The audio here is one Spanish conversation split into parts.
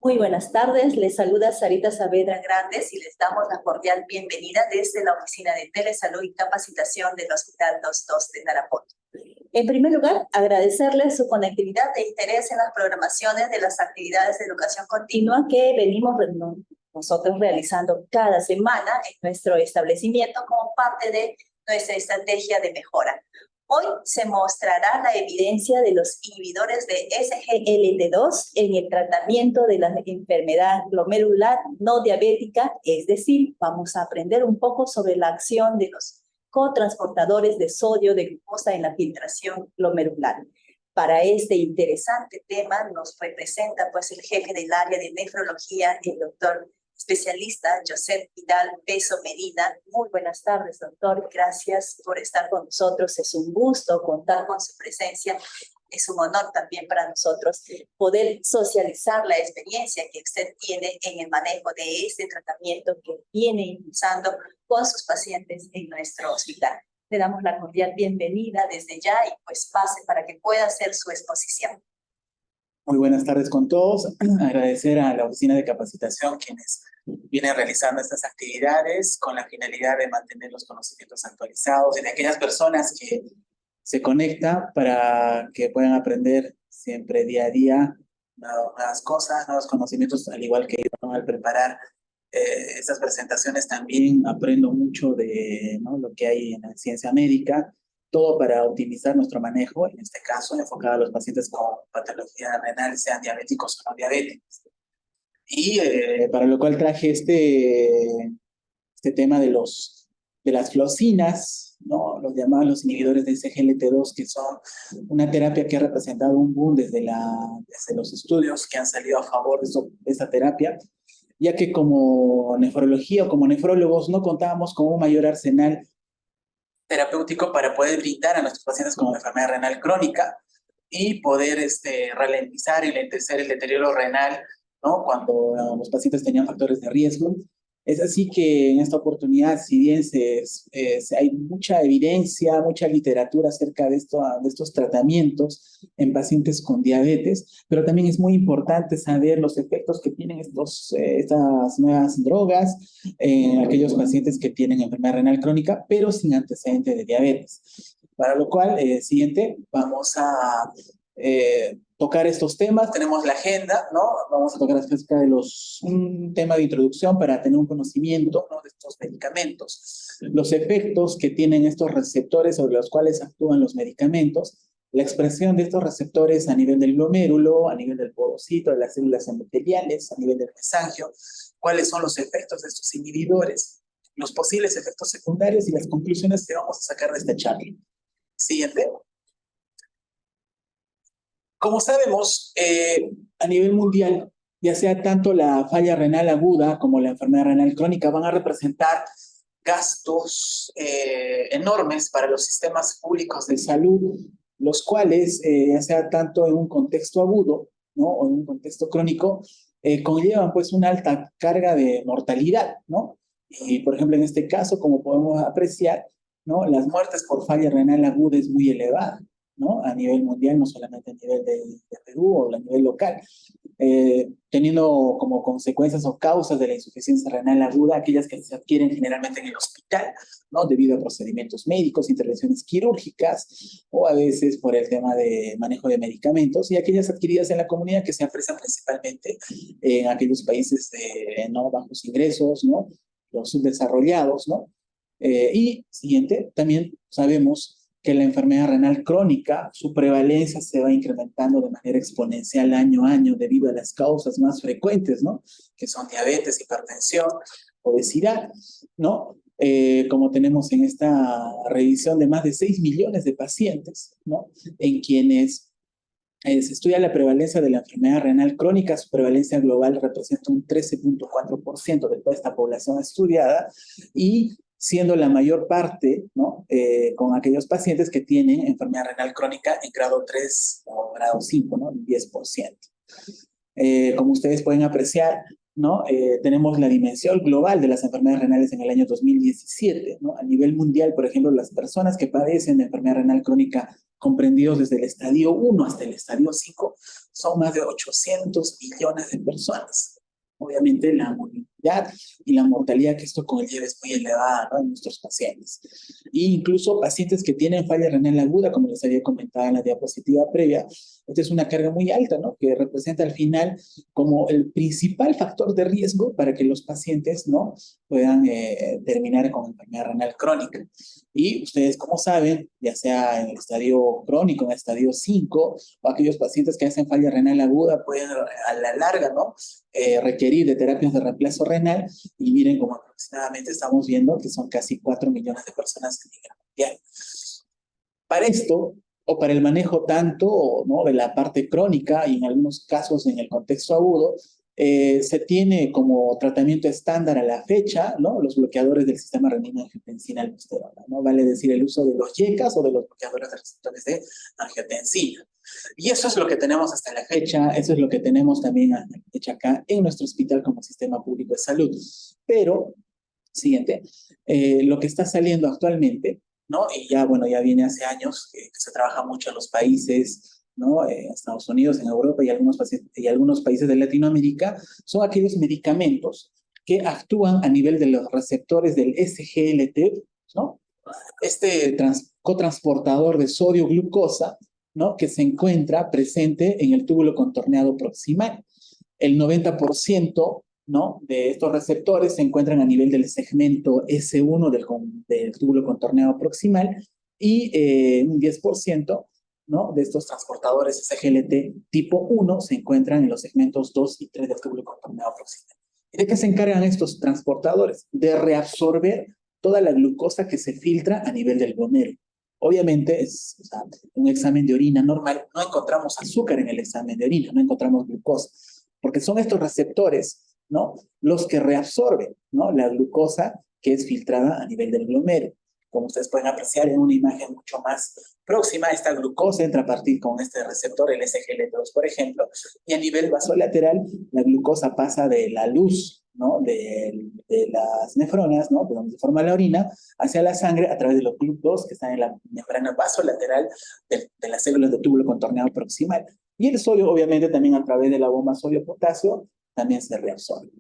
Muy buenas tardes, les saluda Sarita Saavedra Grandes y les damos la cordial bienvenida desde la Oficina de Telesalud y Capacitación del Hospital 22 de Tarapoto. En primer lugar, agradecerles su conectividad e interés en las programaciones de las actividades de educación continua que venimos nosotros realizando cada semana en nuestro establecimiento como parte de nuestra estrategia de mejora. Hoy se mostrará la evidencia de los inhibidores de SGLT2 en el tratamiento de la enfermedad glomerular no diabética, es decir, vamos a aprender un poco sobre la acción de los cotransportadores de sodio de glucosa en la filtración glomerular. Para este interesante tema nos representa pues el jefe del área de nefrología, el doctor especialista Josep Vidal Peso Medina. Muy buenas tardes, doctor. Gracias por estar con nosotros. Es un gusto contar con su presencia. Es un honor también para nosotros poder socializar la experiencia que usted tiene en el manejo de este tratamiento que viene impulsando con sus pacientes en nuestro hospital. Le damos la cordial bienvenida desde ya y pues pase para que pueda hacer su exposición. Muy buenas tardes con todos. Agradecer a la Oficina de Capacitación quienes vienen realizando estas actividades con la finalidad de mantener los conocimientos actualizados y de aquellas personas que se conectan para que puedan aprender siempre día a día nuevas cosas, nuevos conocimientos, al igual que yo, ¿no? Al preparar estas presentaciones también aprendo mucho de, ¿no?, lo que hay en la ciencia médica, todo para optimizar nuestro manejo, en este caso enfocado a los pacientes con patología renal, sean diabéticos o no diabéticos. Y para lo cual traje este tema de las flocinas, ¿no?, los llamados los inhibidores de SGLT2, que son una terapia que ha representado un boom desde los estudios que han salido a favor de esta terapia, ya que como nefrología o como nefrólogos no contábamos con un mayor arsenal terapéutico para poder brindar a nuestros pacientes con enfermedad renal crónica y poder ralentizar y lentecer el deterioro renal, ¿no?, cuando los pacientes tenían factores de riesgo. Es así que en esta oportunidad, si bien hay mucha evidencia, mucha literatura acerca de estos tratamientos en pacientes con diabetes, pero también es muy importante saber los efectos que tienen estas nuevas drogas en aquellos pacientes que tienen enfermedad renal crónica, pero sin antecedentes de diabetes. Para lo cual, siguiente, vamos a tocar estos temas. Tenemos la agenda, ¿no? Vamos a tocar acerca de un tema de introducción para tener un conocimiento, ¿no?, de estos medicamentos, los efectos que tienen estos receptores sobre los cuales actúan los medicamentos, la expresión de estos receptores a nivel del glomérulo, a nivel del porocito, de las células endoteliales, a nivel del mesangio, cuáles son los efectos de estos inhibidores, los posibles efectos secundarios y las conclusiones que vamos a sacar de esta charla. Siguiente. Como sabemos, a nivel mundial, ya sea tanto la falla renal aguda como la enfermedad renal crónica van a representar gastos enormes para los sistemas públicos de salud, los cuales, ya sea tanto en un contexto agudo, ¿no?, o en un contexto crónico, conllevan pues una alta carga de mortalidad, ¿no? Y por ejemplo, en este caso, como podemos apreciar, ¿no?, las muertes por falla renal aguda es muy elevada, ¿no?, a nivel mundial, no solamente a nivel de Perú o a nivel local, teniendo como consecuencias o causas de la insuficiencia renal aguda aquellas que se adquieren generalmente en el hospital, ¿no?, debido a procedimientos médicos, intervenciones quirúrgicas o a veces por el tema de manejo de medicamentos, y aquellas adquiridas en la comunidad que se aprecian principalmente en aquellos países de no bajos ingresos, ¿no?, los subdesarrollados, ¿no? Y siguiente, también sabemos que la enfermedad renal crónica, su prevalencia se va incrementando de manera exponencial año a año debido a las causas más frecuentes, ¿no?, que son diabetes, hipertensión, obesidad, ¿no? Como tenemos en esta revisión de más de 6 millones de pacientes, ¿no?, en quienes se estudia la prevalencia de la enfermedad renal crónica, su prevalencia global representa un 13.4% de toda esta población estudiada, y siendo la mayor parte, ¿no?, con aquellos pacientes que tienen enfermedad renal crónica en grado 3 o grado 5, ¿no?, 10%. Como ustedes pueden apreciar, ¿no?, tenemos la dimensión global de las enfermedades renales en el año 2017, ¿no? A nivel mundial, por ejemplo, las personas que padecen de enfermedad renal crónica comprendidos desde el estadio 1 hasta el estadio 5, son más de 800 millones de personas. Obviamente la movilidad y la mortalidad que esto conlleva es muy elevada, ¿no?, en nuestros pacientes. E incluso pacientes que tienen falla renal aguda, como les había comentado en la diapositiva previa, esta es una carga muy alta, ¿no?, que representa al final como el principal factor de riesgo para que los pacientes, ¿no?, puedan terminar con enfermedad renal crónica. Y ustedes, como saben, ya sea en el estadio crónico, en el estadio 5, o aquellos pacientes que hacen falla renal aguda pueden a la larga, ¿no?, requerir de terapias de reemplazo renal, y miren como aproximadamente estamos viendo que son casi 4 millones de personas a nivel mundial. Para esto, o para el manejo tanto, ¿no?, de la parte crónica y en algunos casos en el contexto agudo, se tiene como tratamiento estándar a la fecha, ¿no?, los bloqueadores del sistema renina-angiotensina-aldosterona, ¿no? Vale decir, el uso de los YECAs o de los bloqueadores de receptores de angiotensina. Y eso es lo que tenemos hasta la fecha, eso es lo que tenemos también hasta la fecha acá en nuestro hospital como sistema público de salud. Pero, siguiente, lo que está saliendo actualmente, ¿no?, y ya, bueno, ya viene hace años que se trabaja mucho en los países, ¿no?, Estados Unidos, en Europa y algunos países de Latinoamérica, son aquellos medicamentos que actúan a nivel de los receptores del SGLT, ¿no?, este cotransportador de sodio-glucosa, ¿no?, que se encuentra presente en el túbulo contorneado proximal. El 90%, ¿no?, de estos receptores se encuentran a nivel del segmento S1 del túbulo contorneado proximal, y un 10%, ¿no?, de estos transportadores SGLT tipo 1 se encuentran en los segmentos 2 y 3 del túbulo contorneado proximal. ¿Y de qué se encargan estos transportadores? De reabsorber toda la glucosa que se filtra a nivel del glomero. Obviamente, o sea, un examen de orina normal, no encontramos azúcar en el examen de orina, no encontramos glucosa, porque son estos receptores, ¿no?, los que reabsorben, ¿no?, la glucosa que es filtrada a nivel del glomero. Como ustedes pueden apreciar en una imagen mucho más próxima, esta glucosa entra a partir con este receptor, el SGLT2, por ejemplo, y a nivel vasolateral, la glucosa pasa de la luz, ¿no?, de las nefronas, ¿no?, de donde se forma la orina, hacia la sangre a través de los GLUT2 que están en la membrana vasolateral de las células del túbulo contorneado proximal. Y el sodio, obviamente, también a través de la bomba sodio-potasio, también se reabsorbe.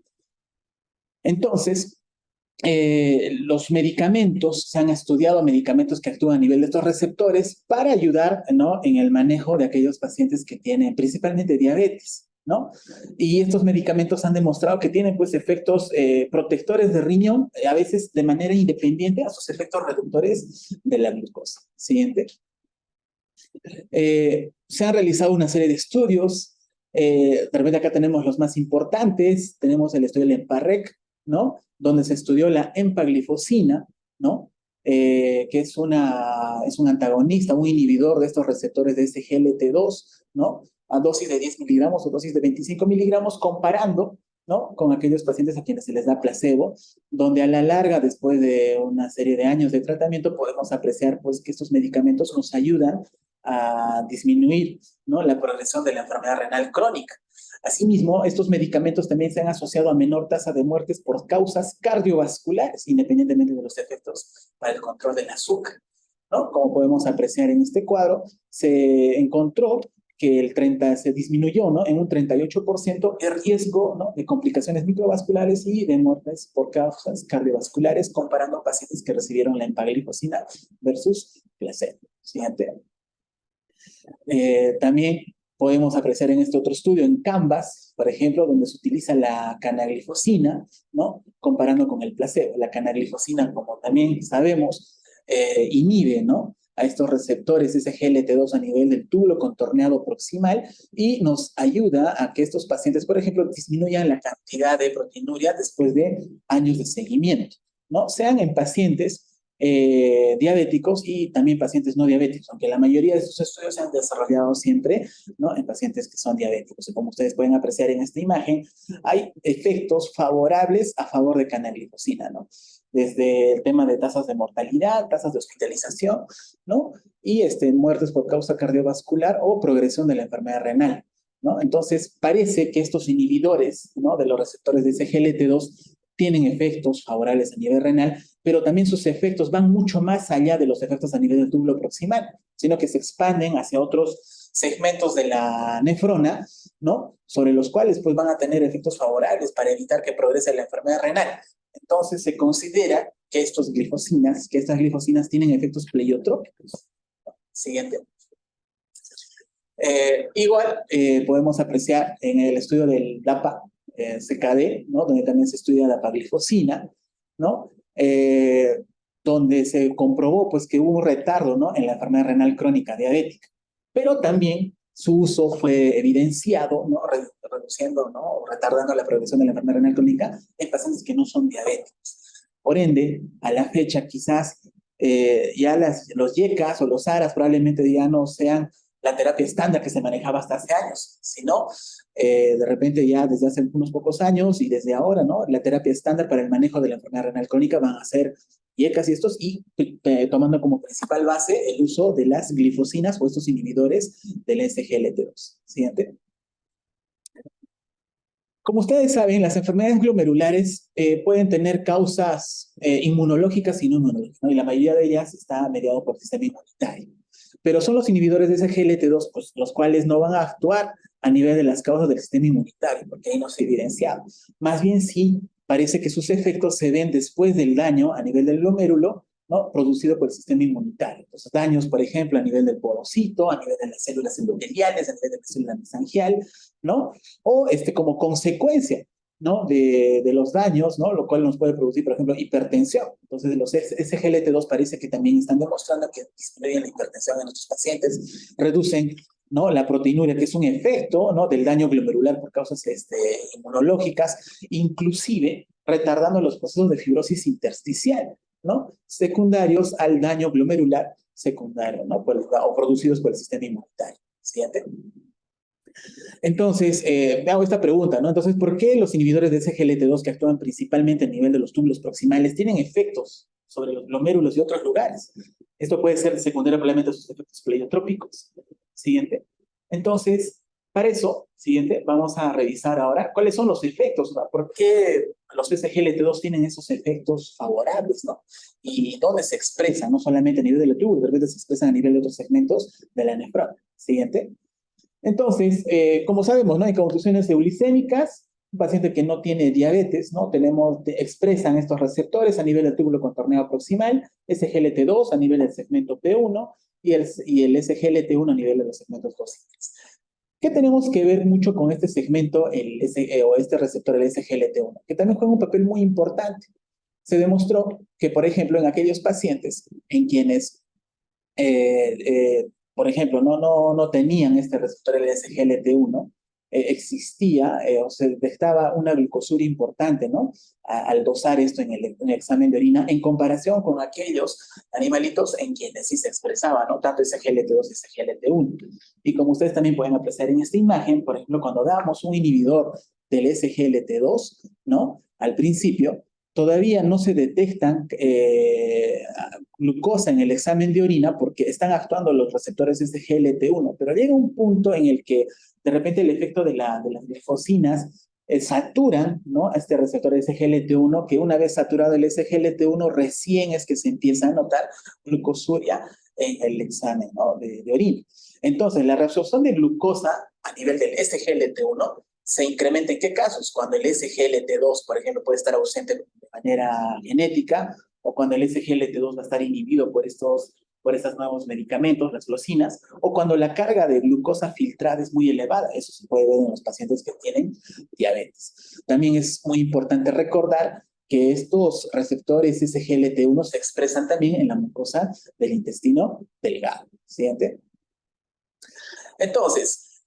Entonces, los medicamentos, se han estudiado medicamentos que actúan a nivel de estos receptores para ayudar, ¿no?, en el manejo de aquellos pacientes que tienen principalmente diabetes, ¿no? Y estos medicamentos han demostrado que tienen, pues, efectos protectores de riñón, a veces de manera independiente a sus efectos reductores de la glucosa. Siguiente. Se han realizado una serie de estudios. De repente acá tenemos los más importantes. Tenemos el estudio del EMPA-REC, ¿no?, donde se estudió la empaglifosina, ¿no?, que es un antagonista, un inhibidor de estos receptores de SGLT2, ¿no?, a dosis de 10 miligramos o dosis de 25 miligramos, comparando, ¿no?, con aquellos pacientes a quienes se les da placebo, donde a la larga, después de una serie de años de tratamiento, podemos apreciar, pues, que estos medicamentos nos ayudan a disminuir, ¿no?, la progresión de la enfermedad renal crónica. Asimismo, estos medicamentos también se han asociado a menor tasa de muertes por causas cardiovasculares, independientemente de los efectos para el control del azúcar, ¿no? Como podemos apreciar en este cuadro, se encontró que se disminuyó, ¿no?, en un 38% el riesgo, ¿no?, de complicaciones microvasculares y de muertes por causas cardiovasculares, comparando pacientes que recibieron la empaglifosina versus placebo. Siguiente. También podemos apreciar en este otro estudio, en Canvas, por ejemplo, donde se utiliza la canaglifosina, ¿no?, comparando con el placebo. La canaglifosina, como también sabemos, inhibe, ¿no?, a estos receptores SGLT2 a nivel del túbulo contorneado proximal, y nos ayuda a que estos pacientes, por ejemplo, disminuyan la cantidad de proteinuria después de años de seguimiento, ¿no?, sean en pacientes diabéticos y también pacientes no diabéticos, aunque la mayoría de estos estudios se han desarrollado siempre, ¿no?, en pacientes que son diabéticos. Y como ustedes pueden apreciar en esta imagen, hay efectos favorables a favor de canaglifosina, ¿no?, desde el tema de tasas de mortalidad, tasas de hospitalización, ¿no?, y muertes por causa cardiovascular o progresión de la enfermedad renal, ¿no? Entonces, parece que estos inhibidores, ¿no?, de los receptores de SGLT2 tienen efectos favorables a nivel renal, pero también sus efectos van mucho más allá de los efectos a nivel del túbulo proximal, sino que se expanden hacia otros segmentos de la nefrona, ¿no? Sobre los cuales pues van a tener efectos favorables para evitar que progrese la enfermedad renal. Entonces se considera que estas glifosinas tienen efectos pleiotrópicos. Siguiente. Igual podemos apreciar en el estudio del DAPA CKD, ¿no? Donde también se estudia la dapaglifosina, ¿no? Donde se comprobó pues, que hubo un retardo, ¿no? En la enfermedad renal crónica diabética. Pero también su uso fue evidenciado, ¿no? Reduciendo, ¿no? O retardando la progresión de la enfermedad renal crónica en pacientes que no son diabéticos. Por ende, a la fecha quizás ya los YECAs o los ARAs probablemente ya no sean la terapia estándar que se manejaba hasta hace años, sino de repente ya desde hace unos pocos años y desde ahora, ¿no? La terapia estándar para el manejo de la enfermedad renal crónica van a ser YECAs y estos, y tomando como principal base el uso de las glifosinas o estos inhibidores del SGLT2. Siguiente. Como ustedes saben, las enfermedades glomerulares pueden tener causas inmunológicas y no inmunológicas, ¿no? Y la mayoría de ellas está mediado por el sistema inmunitario. Pero son los inhibidores de SGLT2, pues, los cuales no van a actuar a nivel de las causas del sistema inmunitario, porque ahí no se ha evidenciado. Más bien sí, parece que sus efectos se ven después del daño a nivel del glomérulo, ¿no? Producido por el sistema inmunitario. Los daños, por ejemplo, a nivel del porocito, a nivel de las células endoteliales, a nivel de la célula mesangial, ¿no? O como consecuencia, ¿no? De los daños, ¿no? Lo cual nos puede producir, por ejemplo, hipertensión. Entonces, los SGLT2 parece que también están demostrando que disminuyen la hipertensión en nuestros pacientes, reducen, ¿no? La proteinuria, que es un efecto, ¿no? Del daño glomerular por causas inmunológicas, inclusive retardando los procesos de fibrosis intersticial, ¿no? Secundarios al daño glomerular secundario, ¿no? O producidos por el sistema inmunitario. Siguiente. Entonces, me hago esta pregunta, ¿no? Entonces, ¿por qué los inhibidores de SGLT2 que actúan principalmente a nivel de los túbulos proximales tienen efectos sobre los glomérulos y otros lugares? Esto puede ser secundario probablemente a sus efectos pleiotrópicos. Siguiente. Entonces, para eso, siguiente, vamos a revisar ahora cuáles son los efectos, ¿no? ¿Por qué los SGLT2 tienen esos efectos favorables, ¿no? Y dónde se expresan, no solamente a nivel del túbulo, de repente se expresan a nivel de otros segmentos de la nefrona. Siguiente. Entonces, como sabemos, ¿no? En contusiones eulicémicas, un paciente que no tiene diabetes, ¿no? Expresan estos receptores a nivel del túbulo contorneado proximal, SGLT2 a nivel del segmento P1 y el SGLT1 a nivel de los segmentos cocitales. ¿Qué tenemos que ver mucho con este segmento, o este receptor, el SGLT1? Que también juega un papel muy importante. Se demostró que, por ejemplo, en aquellos pacientes en quienes por ejemplo, no tenían este receptor SGLT1, existía o se detectaba una glucosura importante, ¿no? Al dosar esto en el examen de orina, en comparación con aquellos animalitos en quienes sí se expresaba, ¿no? Tanto SGLT2 y SGLT1. Y como ustedes también pueden apreciar en esta imagen, por ejemplo, cuando damos un inhibidor del SGLT2, ¿no? Al principio, todavía no se detectan glucosa en el examen de orina porque están actuando los receptores SGLT1, pero llega un punto en el que de repente el efecto de las glifosinas saturan, ¿no? A este receptor SGLT1, que una vez saturado el SGLT1 recién es que se empieza a notar glucosuria en el examen, ¿no? de orina. Entonces, la reabsorción de glucosa a nivel del SGLT1 se incrementa en qué casos? Cuando el SGLT2, por ejemplo, puede estar ausente de manera genética, o cuando el SGLT2 va a estar inhibido por estos nuevos medicamentos, las glosinas, o cuando la carga de glucosa filtrada es muy elevada. Eso se puede ver en los pacientes que tienen diabetes. También es muy importante recordar que estos receptores SGLT1 se expresan también en la mucosa del intestino delgado. Siguiente. Entonces,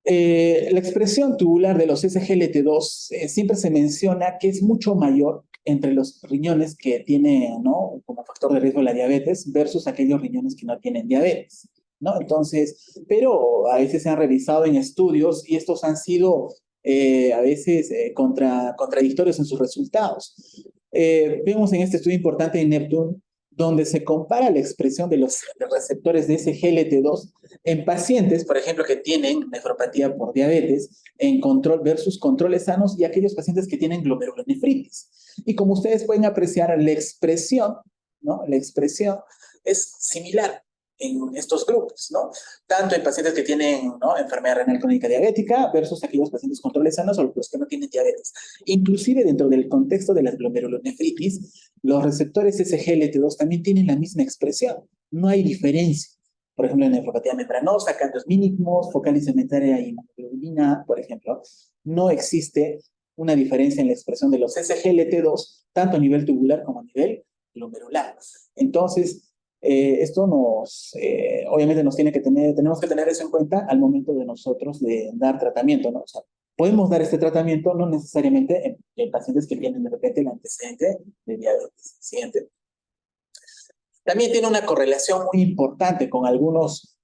la expresión tubular de los SGLT2 siempre se menciona que es mucho mayor entre los riñones que tienen, ¿no? Como factor de riesgo la diabetes versus aquellos riñones que no tienen diabetes, ¿no? Entonces, pero a veces se han revisado en estudios y estos han sido a veces contradictorios en sus resultados. Vemos en este estudio importante en Neptune donde se compara la expresión de los receptores de SGLT2 en pacientes, por ejemplo, que tienen nefropatía por diabetes, en control versus controles sanos y aquellos pacientes que tienen glomerulonefritis. Y como ustedes pueden apreciar, la expresión, ¿no? La expresión es similar, en estos grupos, ¿no? Tanto en pacientes que tienen, ¿no?, enfermedad renal crónica diabética versus aquellos pacientes controles sanos o los que no tienen diabetes. Inclusive dentro del contexto de la glomerulonefritis, los receptores SGLT2 también tienen la misma expresión. No hay diferencia. Por ejemplo, en nefropatía membranosa, cambios mínimos, focal incrementaria y hemoglobina, por ejemplo, no existe una diferencia en la expresión de los SGLT2, tanto a nivel tubular como a nivel glomerular. Entonces, esto obviamente tenemos que tener eso en cuenta al momento de nosotros de dar tratamiento, ¿no? O sea, podemos dar este tratamiento no necesariamente en pacientes que tienen de repente el antecedente de diabetes. Siguiente. También tiene una correlación muy importante con algunos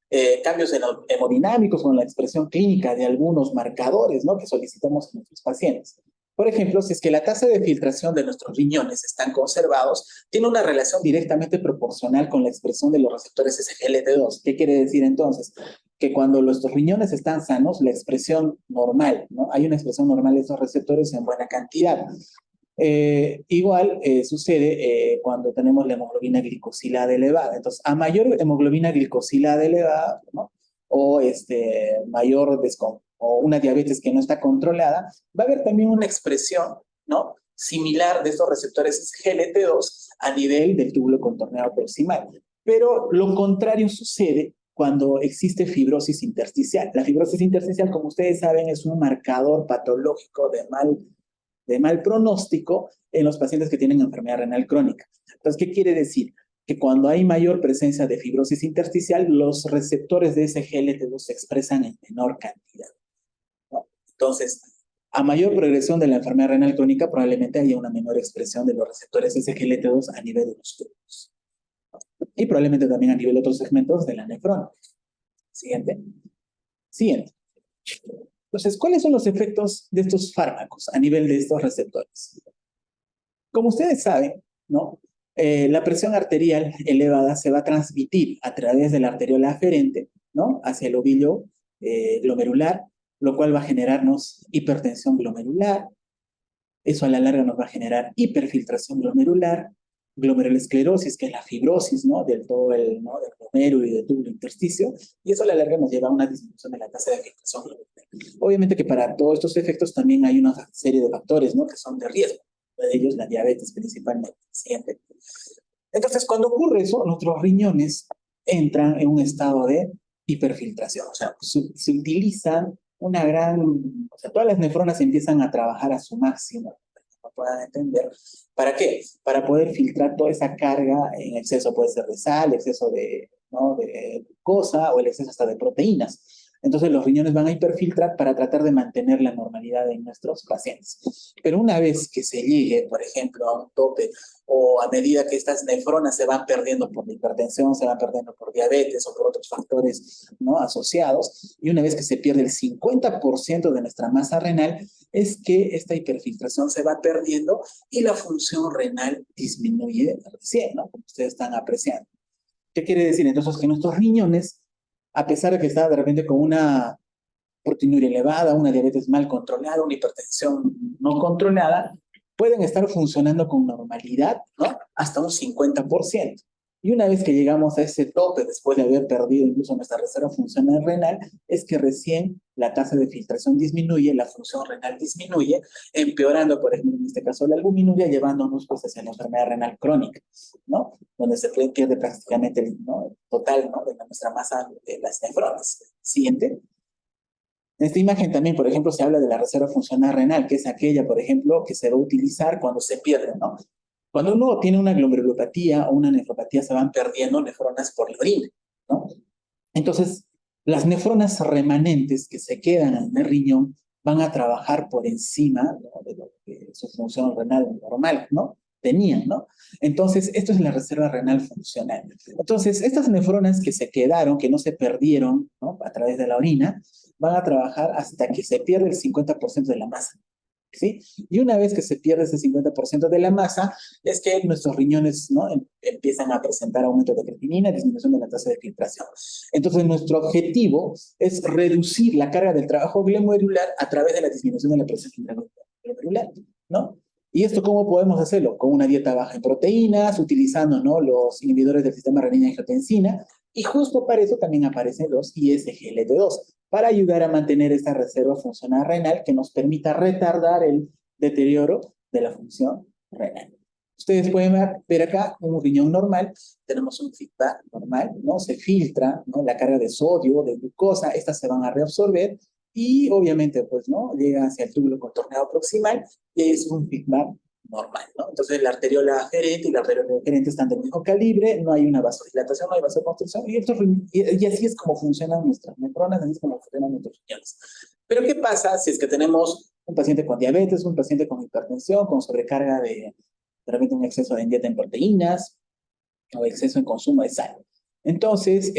cambios hemodinámicos, con la expresión clínica de algunos marcadores, ¿no?, que solicitamos en nuestros pacientes. Por ejemplo, si es que la tasa de filtración de nuestros riñones están conservados, tiene una relación directamente proporcional con la expresión de los receptores SGLT2. ¿Qué quiere decir entonces? Que cuando nuestros riñones están sanos, la expresión normal, ¿no? Hay una expresión normal de esos receptores en buena cantidad. Igual sucede cuando tenemos la hemoglobina glicosilada elevada. Entonces, a mayor hemoglobina glicosilada elevada, ¿no?, o o una diabetes que no está controlada, va a haber también una expresión, ¿no?, similar de estos receptores GLT2 a nivel del túbulo contorneado proximal. Pero lo contrario sucede cuando existe fibrosis intersticial. La fibrosis intersticial, como ustedes saben, es un marcador patológico de mal pronóstico en los pacientes que tienen enfermedad renal crónica. Entonces, ¿qué quiere decir? Que cuando hay mayor presencia de fibrosis intersticial, los receptores de SGLT2 se expresan en menor cantidad, ¿no? Entonces, a mayor progresión de la enfermedad renal crónica, probablemente haya una menor expresión de los receptores SGLT2 a nivel de los tubos, ¿no? Y probablemente también a nivel de otros segmentos de la nefrona. Siguiente. Entonces, ¿cuáles son los efectos de estos fármacos a nivel de estos receptores? Como ustedes saben, ¿no?, la presión arterial elevada se va a transmitir a través de la arteriola aferente, ¿no?, hacia el ovillo glomerular, lo cual va a generarnos hipertensión glomerular. Eso a la larga nos va a generar hiperfiltración glomerular, glomerulosclerosis, que es la fibrosis, ¿no?, del glomérulo y del túbulo intersticio, y eso a la larga nos lleva a una disminución de la tasa de filtración glomerular. Obviamente que para todos estos efectos también hay una serie de factores, ¿no?, que son de riesgo, de ellos la diabetes principalmente. Siguiente. Entonces, cuando ocurre eso, nuestros riñones entran en un estado de hiperfiltración, o sea, se utilizan o sea, todas las nefronas empiezan a trabajar a su máximo, para que lo puedan entender. ¿Para qué? Para poder filtrar toda esa carga en exceso, puede ser de sal, exceso de glucosa o el exceso hasta de proteínas. Entonces los riñones van a hiperfiltrar para tratar de mantener la normalidad en nuestros pacientes. Pero una vez que se llegue, por ejemplo, a un tope, o a medida que estas nefronas se van perdiendo por la hipertensión, se van perdiendo por diabetes o por otros factores, ¿no?, asociados, y una vez que se pierde el 50% de nuestra masa renal, es que esta hiperfiltración se va perdiendo y la función renal disminuye recién, ¿no?, como ustedes están apreciando. ¿Qué quiere decir? Entonces, que nuestros riñones, a pesar de que está de repente con una proteinuria elevada, una diabetes mal controlada, una hipertensión no controlada, pueden estar funcionando con normalidad, ¿no?, hasta un 50%. Y una vez que llegamos a ese tope, después de haber perdido incluso nuestra reserva funcional renal, es que recién la tasa de filtración disminuye, la función renal disminuye, empeorando, por ejemplo, en este caso la albuminuria, llevándonos pues hacia la enfermedad renal crónica, ¿no?, donde se pierde prácticamente el total, ¿no?, de nuestra masa de las nefronas. Siguiente. En esta imagen también, por ejemplo, se habla de la reserva funcional renal, que es aquella, por ejemplo, que se va a utilizar cuando se pierde, ¿no? Cuando uno tiene una glomerulopatía o una nefropatía, se van perdiendo nefronas por la orina, ¿no? Entonces, las nefronas remanentes que se quedan en el riñón van a trabajar por encima, ¿no?, de lo que su función renal normal, ¿no?, tenían, ¿no? Entonces, esto es la reserva renal funcional. Entonces, estas nefronas que se quedaron, que no se perdieron, ¿no?, a través de la orina, van a trabajar hasta que se pierde el 50% de la masa, ¿sí? Y una vez que se pierde ese 50% de la masa, es que nuestros riñones, ¿no?, empiezan a presentar aumento de creatinina, disminución de la tasa de filtración. Entonces, nuestro objetivo es reducir la carga del trabajo glomerular a través de la disminución de la presión glomerular, ¿no? ¿Y esto cómo podemos hacerlo? Con una dieta baja en proteínas, utilizando, ¿no?, los inhibidores del sistema renina-angiotensina, Y justo para eso también aparecen los ISGLT2, para ayudar a mantener esta reserva funcional renal que nos permita retardar el deterioro de la función renal. Ustedes pueden ver acá un riñón normal, tenemos un feedback normal, ¿no? Se filtra, ¿no? La carga de sodio, de glucosa, estas se van a reabsorber y obviamente, pues, ¿no? Llega hacia el túbulo contorneado proximal y es un feedback normal, ¿no? Entonces la arteriola aferente y la arteriola deferente están del mismo calibre, no hay una vasodilatación, no hay vasoconstricción y así es como funcionan nuestras nefronas, así es como funcionan nuestros riñones. Pero ¿qué pasa si es que tenemos un paciente con diabetes, un paciente con hipertensión, con sobrecarga de repente un exceso de dieta en proteínas o exceso en consumo de sal? Entonces,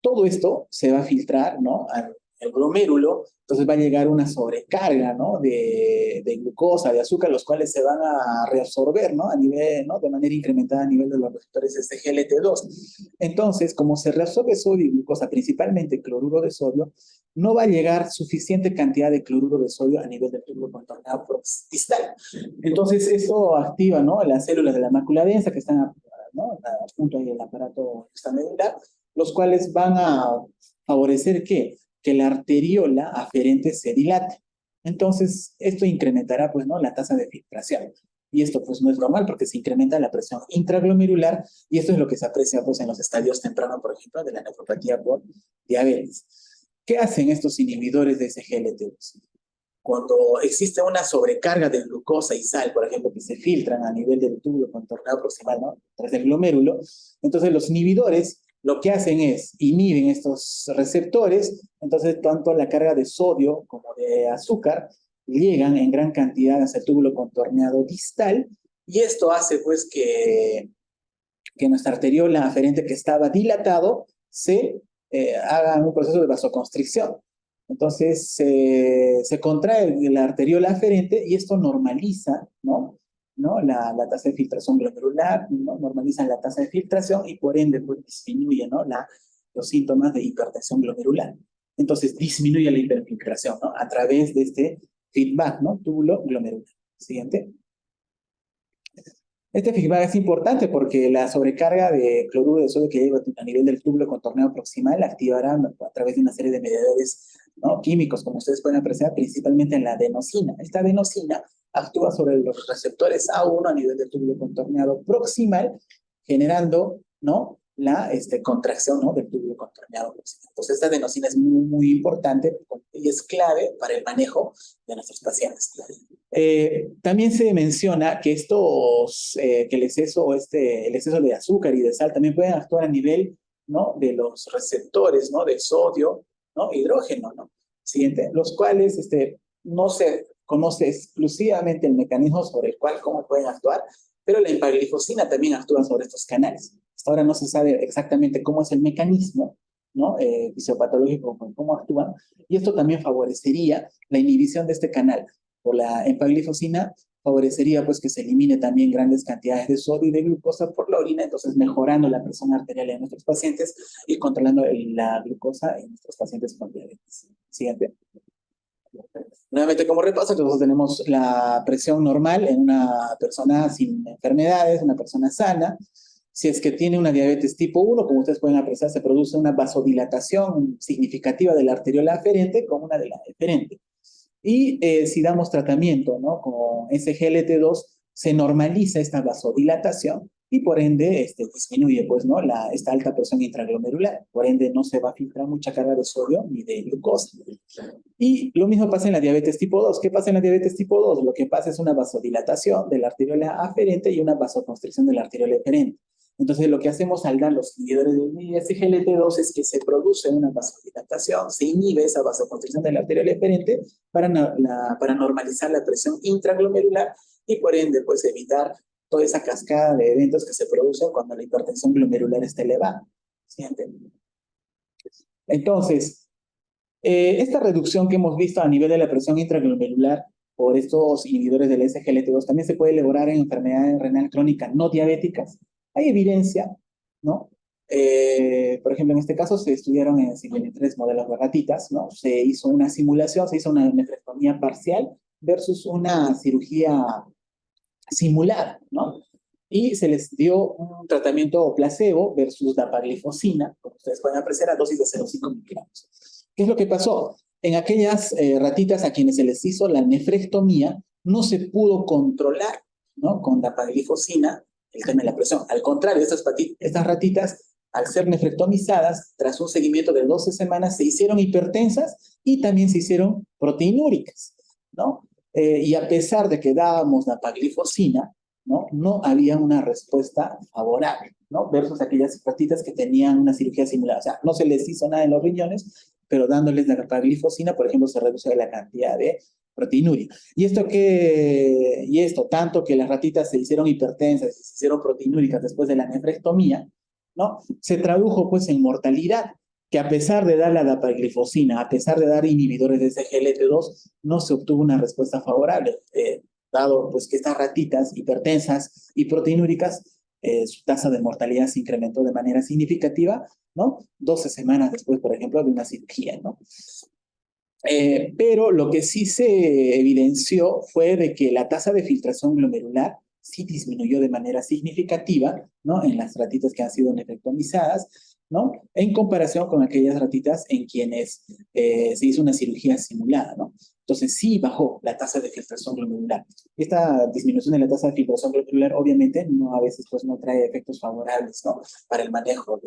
todo esto se va a filtrar, ¿no? Al glomérulo, entonces va a llegar una sobrecarga, ¿no? De glucosa, de azúcar, los cuales se van a reabsorber, ¿no? A nivel, ¿no? De manera incrementada a nivel de los receptores SGLT2. Entonces, como se reabsorbe sodio y glucosa, principalmente cloruro de sodio, no va a llegar suficiente cantidad de cloruro de sodio a nivel del túbulo contorneado distal. Entonces, eso activa, ¿no? Las células de la mácula densa que están, ¿no? Junto ahí el aparato extramedular, los cuales van a favorecer ¿qué? Que la arteriola aferente se dilate. Entonces, esto incrementará, pues, ¿no? La tasa de filtración. Y esto, pues, no es normal porque se incrementa la presión intraglomerular y esto es lo que se aprecia, pues, en los estadios tempranos, por ejemplo, de la nefropatía por diabetes. ¿Qué hacen estos inhibidores de SGLT2? Cuando existe una sobrecarga de glucosa y sal, por ejemplo, que se filtran a nivel del túbulo contorneado proximal, ¿no? Tras el glomérulo, entonces los inhibidores lo que hacen es inhiben estos receptores, entonces tanto la carga de sodio como de azúcar llegan en gran cantidad hacia el túbulo contorneado distal y esto hace pues que nuestra arteriola aferente que estaba dilatado se haga un proceso de vasoconstricción. Entonces se contrae la arteriola aferente y esto normaliza, ¿no? La tasa de filtración glomerular, ¿no? Normaliza la tasa de filtración y por ende pues, disminuye, ¿no? Los síntomas de hipertensión glomerular. Entonces disminuye la hiperfiltración, ¿no? A través de este feedback, ¿no? Túbulo glomerular. Siguiente. Este feedback es importante porque la sobrecarga de cloruro de sodio que llega a nivel del túbulo contorneado proximal activará a través de una serie de mediadores, ¿no? Químicos, como ustedes pueden apreciar, principalmente en la adenosina. Esta adenosina actúa sobre los receptores A1 a nivel del túbulo contorneado proximal, generando, ¿no? La contracción, ¿no? Del túbulo contorneado proximal. Entonces, esta adenosina es muy, muy importante y es clave para el manejo de nuestros pacientes. También se menciona que que el exceso de azúcar y de sal también pueden actuar a nivel, ¿no? De los receptores, ¿no? De sodio, ¿no? Hidrógeno, ¿no? Siguiente, los cuales no se conoce exclusivamente el mecanismo sobre el cual cómo pueden actuar, pero la empaglifosina también actúa sobre estos canales. Hasta ahora no se sabe exactamente cómo es el mecanismo, ¿no? Fisiopatológico, cómo actúan, y esto también favorecería la inhibición de este canal. Por la empaglifosina favorecería pues que se elimine también grandes cantidades de sodio y de glucosa por la orina, entonces mejorando la presión arterial en nuestros pacientes y controlando la glucosa en nuestros pacientes con diabetes. Siguiente. Nuevamente como repaso, nosotros tenemos la presión normal en una persona sin enfermedades, una persona sana. Si es que tiene una diabetes tipo 1, como ustedes pueden apreciar, se produce una vasodilatación significativa de la arteriola aferente con una de la deferente. Y si damos tratamiento, ¿no? Con SGLT2, se normaliza esta vasodilatación y por ende disminuye pues, ¿no? Esta alta presión intraglomerular. Por ende no se va a filtrar mucha carga de sodio ni de glucosa. Y lo mismo pasa en la diabetes tipo 2. ¿Qué pasa en la diabetes tipo 2? Lo que pasa es una vasodilatación de la arteriola aferente y una vasoconstricción de la arteriola eferente. Entonces, lo que hacemos al dar los inhibidores de SGLT2 es que se produce una vasodilatación, se inhibe esa vasoconstricción de la arteriola eferente para normalizar la presión intraglomerular y por ende, pues evitar toda esa cascada de eventos que se producen cuando la hipertensión glomerular está elevada. Siguiente. Entonces, esta reducción que hemos visto a nivel de la presión intraglomerular por estos inhibidores del SGLT2 también se puede elaborar en enfermedades renal crónicas no diabéticas. Hay evidencia, ¿no? Por ejemplo, en este caso se estudiaron en 53 modelos de ratitas, ¿no? Se hizo una simulación, se hizo una nefrectomía parcial versus una cirugía simulada, ¿no? y se les dio un tratamiento placebo versus dapaglifosina, como ustedes pueden apreciar, a dosis de 0,5 miligramos. ¿Qué es lo que pasó? En aquellas ratitas a quienes se les hizo la nefrectomía, no se pudo controlar, ¿no?, con dapaglifosina el tema de la presión. Al contrario, estas ratitas, al ser nefrectomizadas, tras un seguimiento de 12 semanas, se hicieron hipertensas y también se hicieron proteinúricas, ¿no? Y a pesar de que dábamos dapaglifosina, no había una respuesta favorable, ¿no?, versus aquellas ratitas que tenían una cirugía similar. O sea, no se les hizo nada en los riñones, pero dándoles la dapaglifosina, por ejemplo, se reduce la cantidad de proteinuria. Y esto, tanto que las ratitas se hicieron hipertensas y se hicieron proteinúricas después de la nefrectomía, ¿no?, se tradujo pues en mortalidad, que a pesar de dar la dapaglifosina, a pesar de dar inhibidores de SGLT2, no se obtuvo una respuesta favorable, dado pues que estas ratitas hipertensas y proteinúricas, su tasa de mortalidad se incrementó de manera significativa, ¿no?, 12 semanas después, por ejemplo, de una cirugía, ¿no? Pero lo que sí se evidenció fue de que la tasa de filtración glomerular sí disminuyó de manera significativa, ¿no?, en las ratitas que han sido nefrectomizadas, ¿no?, en comparación con aquellas ratitas en quienes se hizo una cirugía simulada, ¿no? Entonces sí bajó la tasa de filtración glomerular. Esta disminución de la tasa de filtración glomerular obviamente a veces pues no trae efectos favorables, ¿no?, para el manejo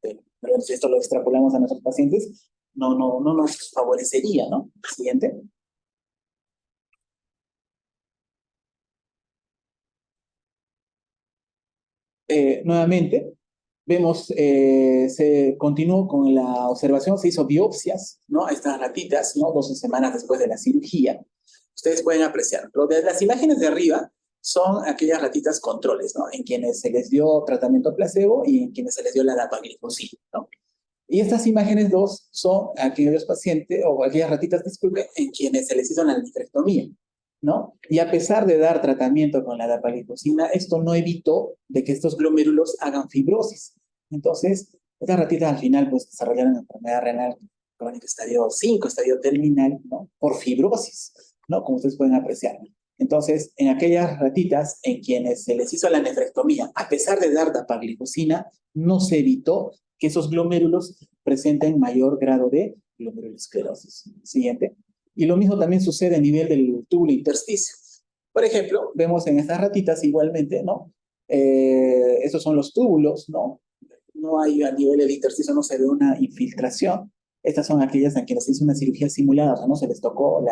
pero si esto lo extrapolamos a nuestros pacientes, no nos favorecería, ¿no? Siguiente. Nuevamente, vemos, se continuó con la observación, se hizo biopsias, ¿no?, a estas ratitas, ¿no?, 12 semanas después de la cirugía. Ustedes pueden apreciar, pero de las imágenes de arriba son aquellas ratitas controles, ¿no?, en quienes se les dio tratamiento placebo y en quienes se les dio la dapaglifosina, ¿no? Y estas imágenes dos son aquellos pacientes, o aquellas ratitas, disculpe, en quienes se les hizo la nefrectomía, ¿no? Y a pesar de dar tratamiento con la dapaglifosina, esto no evitó de que estos glomérulos hagan fibrosis. Entonces, estas ratitas al final pues desarrollaron enfermedad renal crónica estadio 5, estadio terminal, ¿no?, por fibrosis, ¿no?, como ustedes pueden apreciar. Entonces, en aquellas ratitas en quienes se les hizo la nefrectomía, a pesar de dar dapaglifosina, no se evitó que esos glomérulos presenten mayor grado de glomerulosclerosis. Siguiente. Y lo mismo también sucede a nivel del túbulo intersticio. Por ejemplo, vemos en estas ratitas igualmente, ¿no? Estos son los túbulos, ¿no? No hay a nivel del intersticio, no se ve una infiltración. Estas son aquellas en quienes se hizo una cirugía simulada, o sea, no se les tocó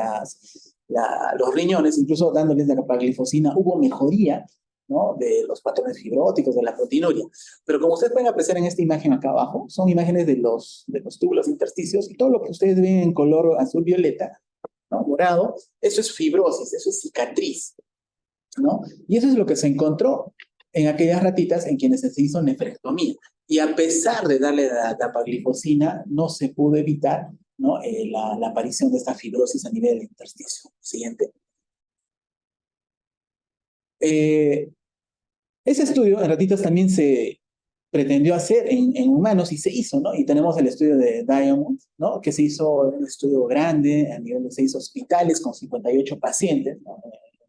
los riñones, incluso dándoles la dapaglifosina, hubo mejoría, ¿no?, de los patrones fibróticos, de la proteinuria. Pero como ustedes pueden apreciar en esta imagen acá abajo, son imágenes de los túbulos intersticios, y todo lo que ustedes ven en color azul-violeta, ¿no?, morado, eso es fibrosis, eso es cicatriz, ¿no? Y eso es lo que se encontró en aquellas ratitas en quienes se hizo nefrectomía. Y a pesar de darle la dapaglifosina, no se pudo evitar, ¿no?, la aparición de esta fibrosis a nivel del intersticio. Siguiente. Ese estudio en ratitas también se pretendió hacer en humanos y se hizo, ¿no? Y tenemos el estudio de Diamond, ¿no?, que se hizo un estudio grande a nivel de 6 hospitales con 58 pacientes, ¿no?,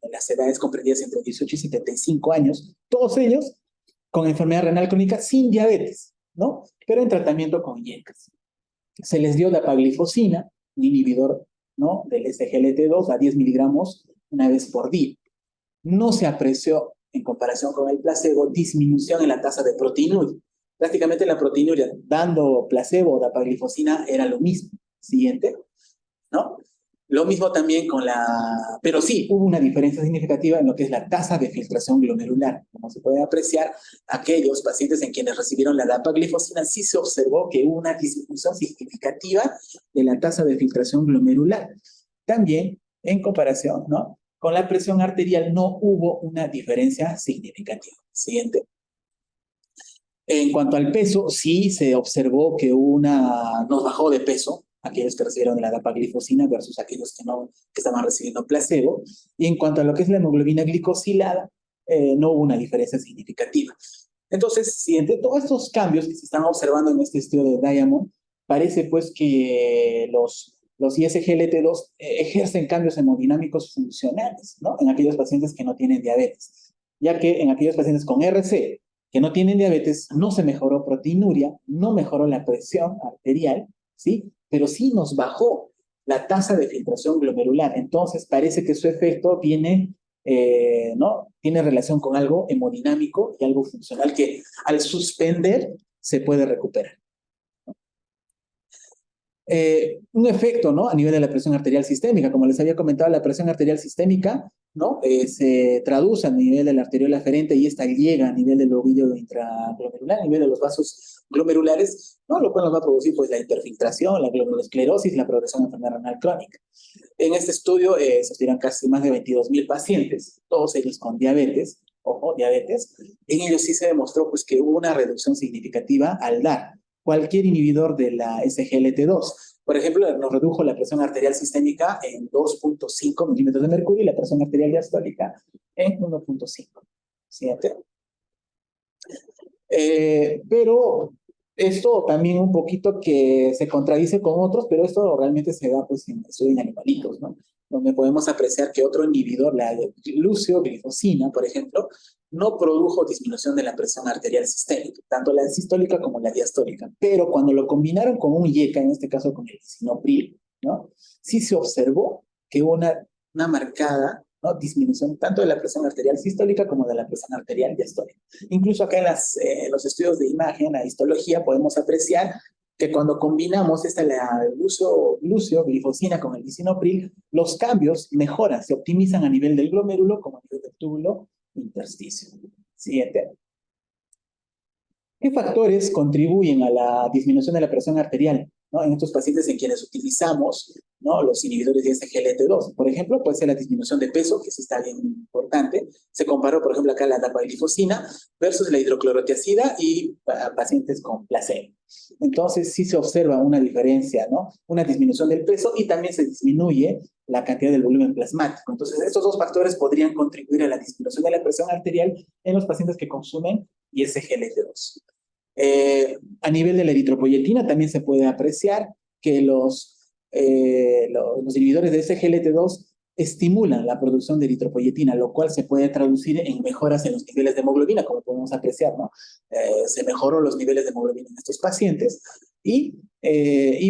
en las edades comprendidas entre 18 y 75 años, todos ellos con enfermedad renal crónica sin diabetes, ¿no?, pero en tratamiento con IECAS. Se les dio dapaglifosina, un inhibidor, ¿no?, del SGLT2 a 10 miligramos una vez por día. No se apreció, en comparación con el placebo, disminución en la tasa de proteinuria. Prácticamente la proteinuria, dando placebo o dapaglifosina, era lo mismo. Siguiente, ¿no? Lo mismo también pero sí, hubo una diferencia significativa en lo que es la tasa de filtración glomerular. Como se puede apreciar, aquellos pacientes en quienes recibieron la dapaglifosina, sí se observó que hubo una disminución significativa de la tasa de filtración glomerular. También, en comparación, ¿no?, con la presión arterial no hubo una diferencia significativa. Siguiente. En cuanto al peso, sí se observó que nos bajó de peso aquellos que recibieron la dapaglifosina versus aquellos que estaban recibiendo placebo. Y en cuanto a lo que es la hemoglobina glicosilada, no hubo una diferencia significativa. Entonces, siguiente, todos estos cambios que se están observando en este estudio de Diamond, parece pues que los ISGLT2 ejercen cambios hemodinámicos funcionales, ¿no?, en aquellos pacientes que no tienen diabetes. ya que en aquellos pacientes con RC que no tienen diabetes, no se mejoró proteinuria, no mejoró la presión arterial, ¿sí? Pero sí nos bajó la tasa de filtración glomerular. Entonces, parece que su efecto viene, ¿no? Tiene relación con algo hemodinámico y algo funcional que al suspender se puede recuperar. Un efecto, ¿no? A nivel de la presión arterial sistémica, como les había comentado, la presión arterial sistémica, ¿no? Se traduce a nivel de la arteriola aferente y esta llega a nivel del ovillo intraglomerular, a nivel de los vasos glomerulares, ¿no? Lo cual nos va a producir, pues, la hiperfiltración, la glomerulosclerosis, la progresión de enfermedad renal crónica. En este estudio se estudiaron casi más de 22,000 pacientes, todos ellos con diabetes, ojo, diabetes. En ellos sí se demostró, pues, que hubo una reducción significativa al dar cualquier inhibidor de la SGLT2. Por ejemplo, nos redujo la presión arterial sistémica en 2,5 milímetros de mercurio y la presión arterial diastólica en 1,5. ¿Siguiente? Pero esto también un poquito que se contradice con otros, pero esto realmente se da pues en estudios en animalitos, ¿no? Donde podemos apreciar que otro inhibidor, la glucoglifosina, por ejemplo, no produjo disminución de la presión arterial sistémica, tanto la sistólica como la diastólica. Pero cuando lo combinaron con un IECA, en este caso con el lisinopril, ¿no? Sí se observó que hubo una marcada, ¿no? Disminución tanto de la presión arterial sistólica como de la presión arterial diastólica. Incluso acá en los estudios de imagen, la histología, podemos apreciar que cuando combinamos la glifosina con el lisinopril, los cambios mejoran, se optimizan a nivel del glomérulo como a nivel del túbulo intersticio. Siguiente. ¿Qué factores contribuyen a la disminución de la presión arterial, ¿no? En estos pacientes en quienes utilizamos, ¿no? Los inhibidores de SGLT2? Por ejemplo, puede ser la disminución de peso, que sí está bien importante. Se comparó, por ejemplo, acá la dapaglifosina versus la hidroclorotiazida y pacientes con placebo. Entonces, sí se observa una diferencia, ¿no? Una disminución del peso y también se disminuye la cantidad del volumen plasmático. Entonces, estos dos factores podrían contribuir a la disminución de la presión arterial en los pacientes que consumen SGLT2. A nivel de la eritropoyetina también se puede apreciar que los inhibidores de SGLT2 estimulan la producción de eritropoyetina, lo cual se puede traducir en mejoras en los niveles de hemoglobina, como podemos apreciar, ¿no? Se mejoró los niveles de hemoglobina en estos pacientes y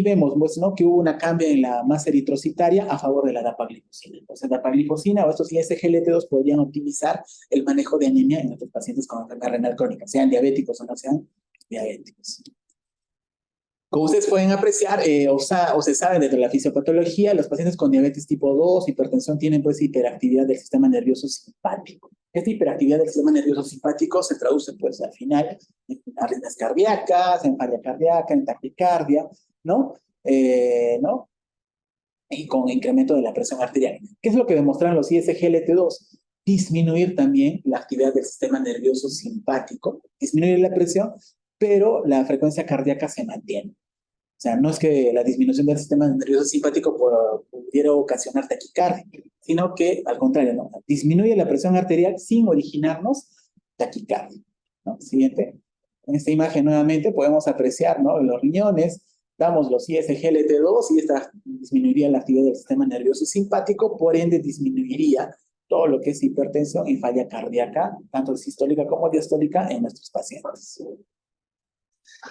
vemos, pues, ¿no? Que hubo una cambio en la masa eritrocitaria a favor de la dapaglifosina. Entonces, dapaglifosina o estos SGLT2 podrían optimizar el manejo de anemia en estos pacientes con enfermedad renal crónica, sean diabéticos o no sean diabéticos. Como ustedes pueden apreciar, o se sabe desde la fisiopatología, los pacientes con diabetes tipo 2, hipertensión, tienen pues hiperactividad del sistema nervioso simpático. Esta hiperactividad del sistema nervioso simpático se traduce pues al final en arritmias cardíacas, en falla cardíaca, en taquicardia, ¿no? ¿No? Y con incremento de la presión arterial. ¿Qué es lo que demostraron los ISGLT2? Disminuir también la actividad del sistema nervioso simpático, disminuir la presión, pero la frecuencia cardíaca se mantiene. O sea, no es que la disminución del sistema nervioso simpático pudiera ocasionar taquicardia, sino que, al contrario, ¿no? Disminuye la presión arterial sin originarnos taquicardia, ¿no? Siguiente. En esta imagen nuevamente podemos apreciar, ¿no? En los riñones damos los ISGLT2 y esta disminuiría la actividad del sistema nervioso simpático, por ende disminuiría todo lo que es hipertensión y falla cardíaca, tanto sistólica como diastólica en nuestros pacientes.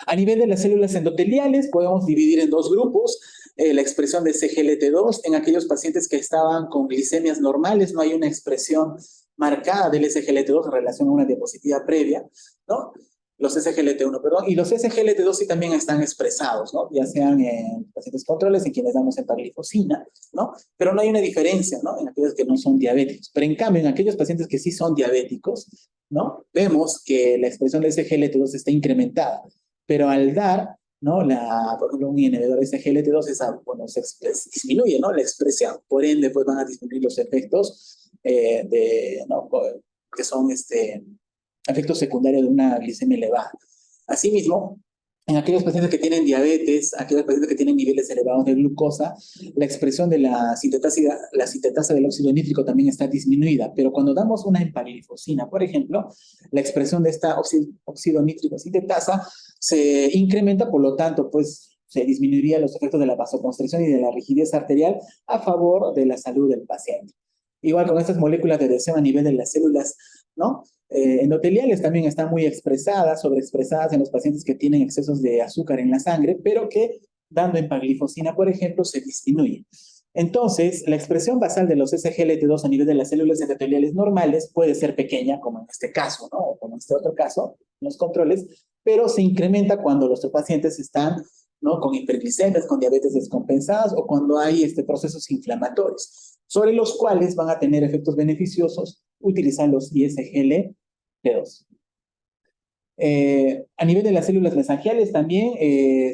A nivel de las células endoteliales, podemos dividir en dos grupos la expresión de SGLT2 en aquellos pacientes que estaban con glicemias normales, no hay una expresión marcada del SGLT2 en relación a una diapositiva previa, ¿no? Los SGLT1, perdón, y los SGLT2 sí también están expresados, ¿no? Ya sean en pacientes controles, en quienes damos empaglifosina, ¿no? Pero no hay una diferencia, ¿no? En aquellos que no son diabéticos. Pero en cambio, en aquellos pacientes que sí son diabéticos, ¿no? Vemos que la expresión de SGLT2 está incrementada. Pero al dar, ¿no? Por ejemplo, un inhibidor SGLT2 bueno, se disminuye, ¿no? La expresión. Por ende, pues van a disminuir los efectos ¿no? Que son efectos secundarios de una glicemia elevada. Asimismo, en aquellos pacientes que tienen diabetes, aquellos pacientes que tienen niveles elevados de glucosa, la expresión de la sintetasa del óxido nítrico también está disminuida, pero cuando damos una empaglifosina, por ejemplo, la expresión de esta óxido nítrico sintetasa se incrementa, por lo tanto, pues se disminuirían los efectos de la vasoconstricción y de la rigidez arterial a favor de la salud del paciente. Igual con estas moléculas de adhesión a nivel de las células ¿no? Endoteliales también están muy expresadas, sobreexpresadas en los pacientes que tienen excesos de azúcar en la sangre, pero que dando empaglifosina, por ejemplo, se disminuye. Entonces, la expresión basal de los SGLT2 a nivel de las células endoteliales normales puede ser pequeña, como en este caso, ¿no? O como en este otro caso, en los controles, pero se incrementa cuando los pacientes están, ¿no?, con hiperglicemias, con diabetes descompensadas o cuando hay procesos inflamatorios, sobre los cuales van a tener efectos beneficiosos utilizar los ISGLT2. A nivel de las células mesangiales también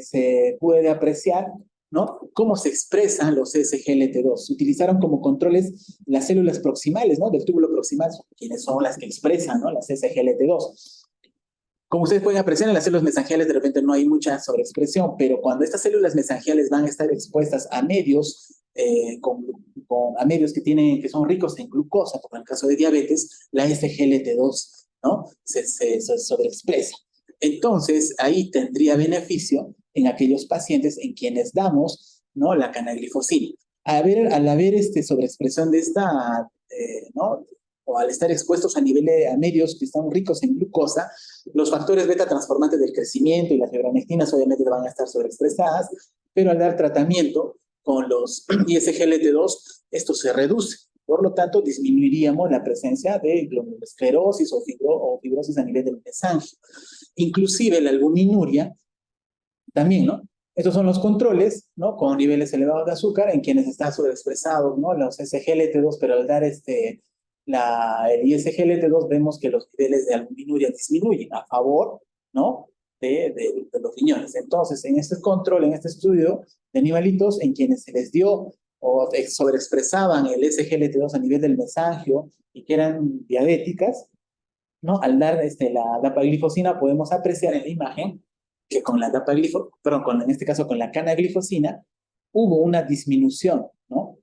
se puede apreciar, ¿no?, cómo se expresan los SGLT2. Se utilizaron como controles las células proximales, ¿no?, del túbulo proximal, quienes son las que expresan, ¿no?, las SGLT2. Como ustedes pueden apreciar, en las células mesangiales de repente no hay mucha sobreexpresión, pero cuando estas células mesangiales van a estar expuestas a medios, a medios que son ricos en glucosa, como en el caso de diabetes, la SGLT2, ¿no?, se sobreexpresa. Entonces, ahí tendría beneficio en aquellos pacientes en quienes damos, ¿no?, la canaglifosina. Al haber sobreexpresión de esta, ¿no?, o al estar expuestos a medios que están ricos en glucosa, los factores beta transformantes del crecimiento y las fibronectinas obviamente van a estar sobreexpresadas, pero al dar tratamiento con los ISGLT2, esto se reduce. Por lo tanto, disminuiríamos la presencia de glomerulosclerosis o fibrosis a nivel del mesangio. Inclusive la albuminuria, también, ¿no? Estos son los controles, ¿no?, con niveles elevados de azúcar en quienes están sobreexpresados, ¿no?, los SGLT2, pero al dar el ISGLT2 vemos que los niveles de albuminuria disminuyen a favor, ¿no?, de los riñones. Entonces, en este control, en este estudio de animalitos en quienes se les dio o sobreexpresaban el SGLT2 a nivel del mesangio y que eran diabéticas, ¿no?, al dar la dapaglifosina podemos apreciar en la imagen que con la en este caso con la canaglifosina, hubo una disminución, ¿no?,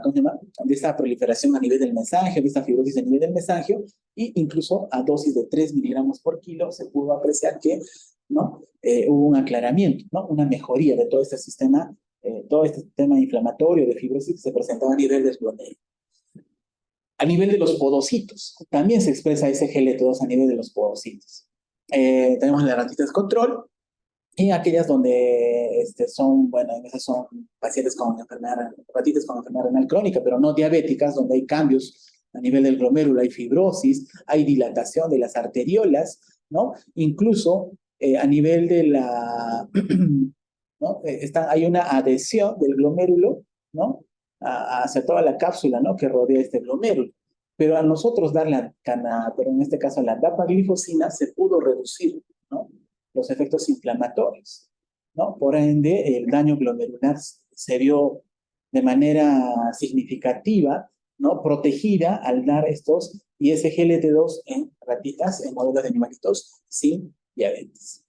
¿cómo se llama?, de esta proliferación a nivel del mesangio, de esta fibrosis a nivel del mesangio, e incluso a dosis de 3 miligramos por kilo se pudo apreciar que, ¿no?, hubo un aclaramiento, ¿no?, una mejoría de todo este sistema inflamatorio de fibrosis que se presentaba a nivel del glomérulo. A nivel de los podocitos, también se expresa SGLT2 a nivel de los podocitos. Tenemos las ratitas control, y aquellas donde esas son pacientes con ratitas con enfermedad renal crónica, pero no diabéticas, donde hay cambios a nivel del glomérulo, hay fibrosis, hay dilatación de las arteriolas, ¿no? Incluso a nivel de ¿no?, hay una adhesión del glomérulo, ¿no?, hacia toda la cápsula, ¿no?, que rodea este glomérulo. Pero a nosotros dar pero en este caso la dapaglifosina, se pudo reducir, ¿no?, los efectos inflamatorios, ¿no? Por ende, el daño glomerular se vio de manera significativa, ¿no?, protegida al dar estos ISGLT2 en ratitas, en modelos de animalitos sin diabetes.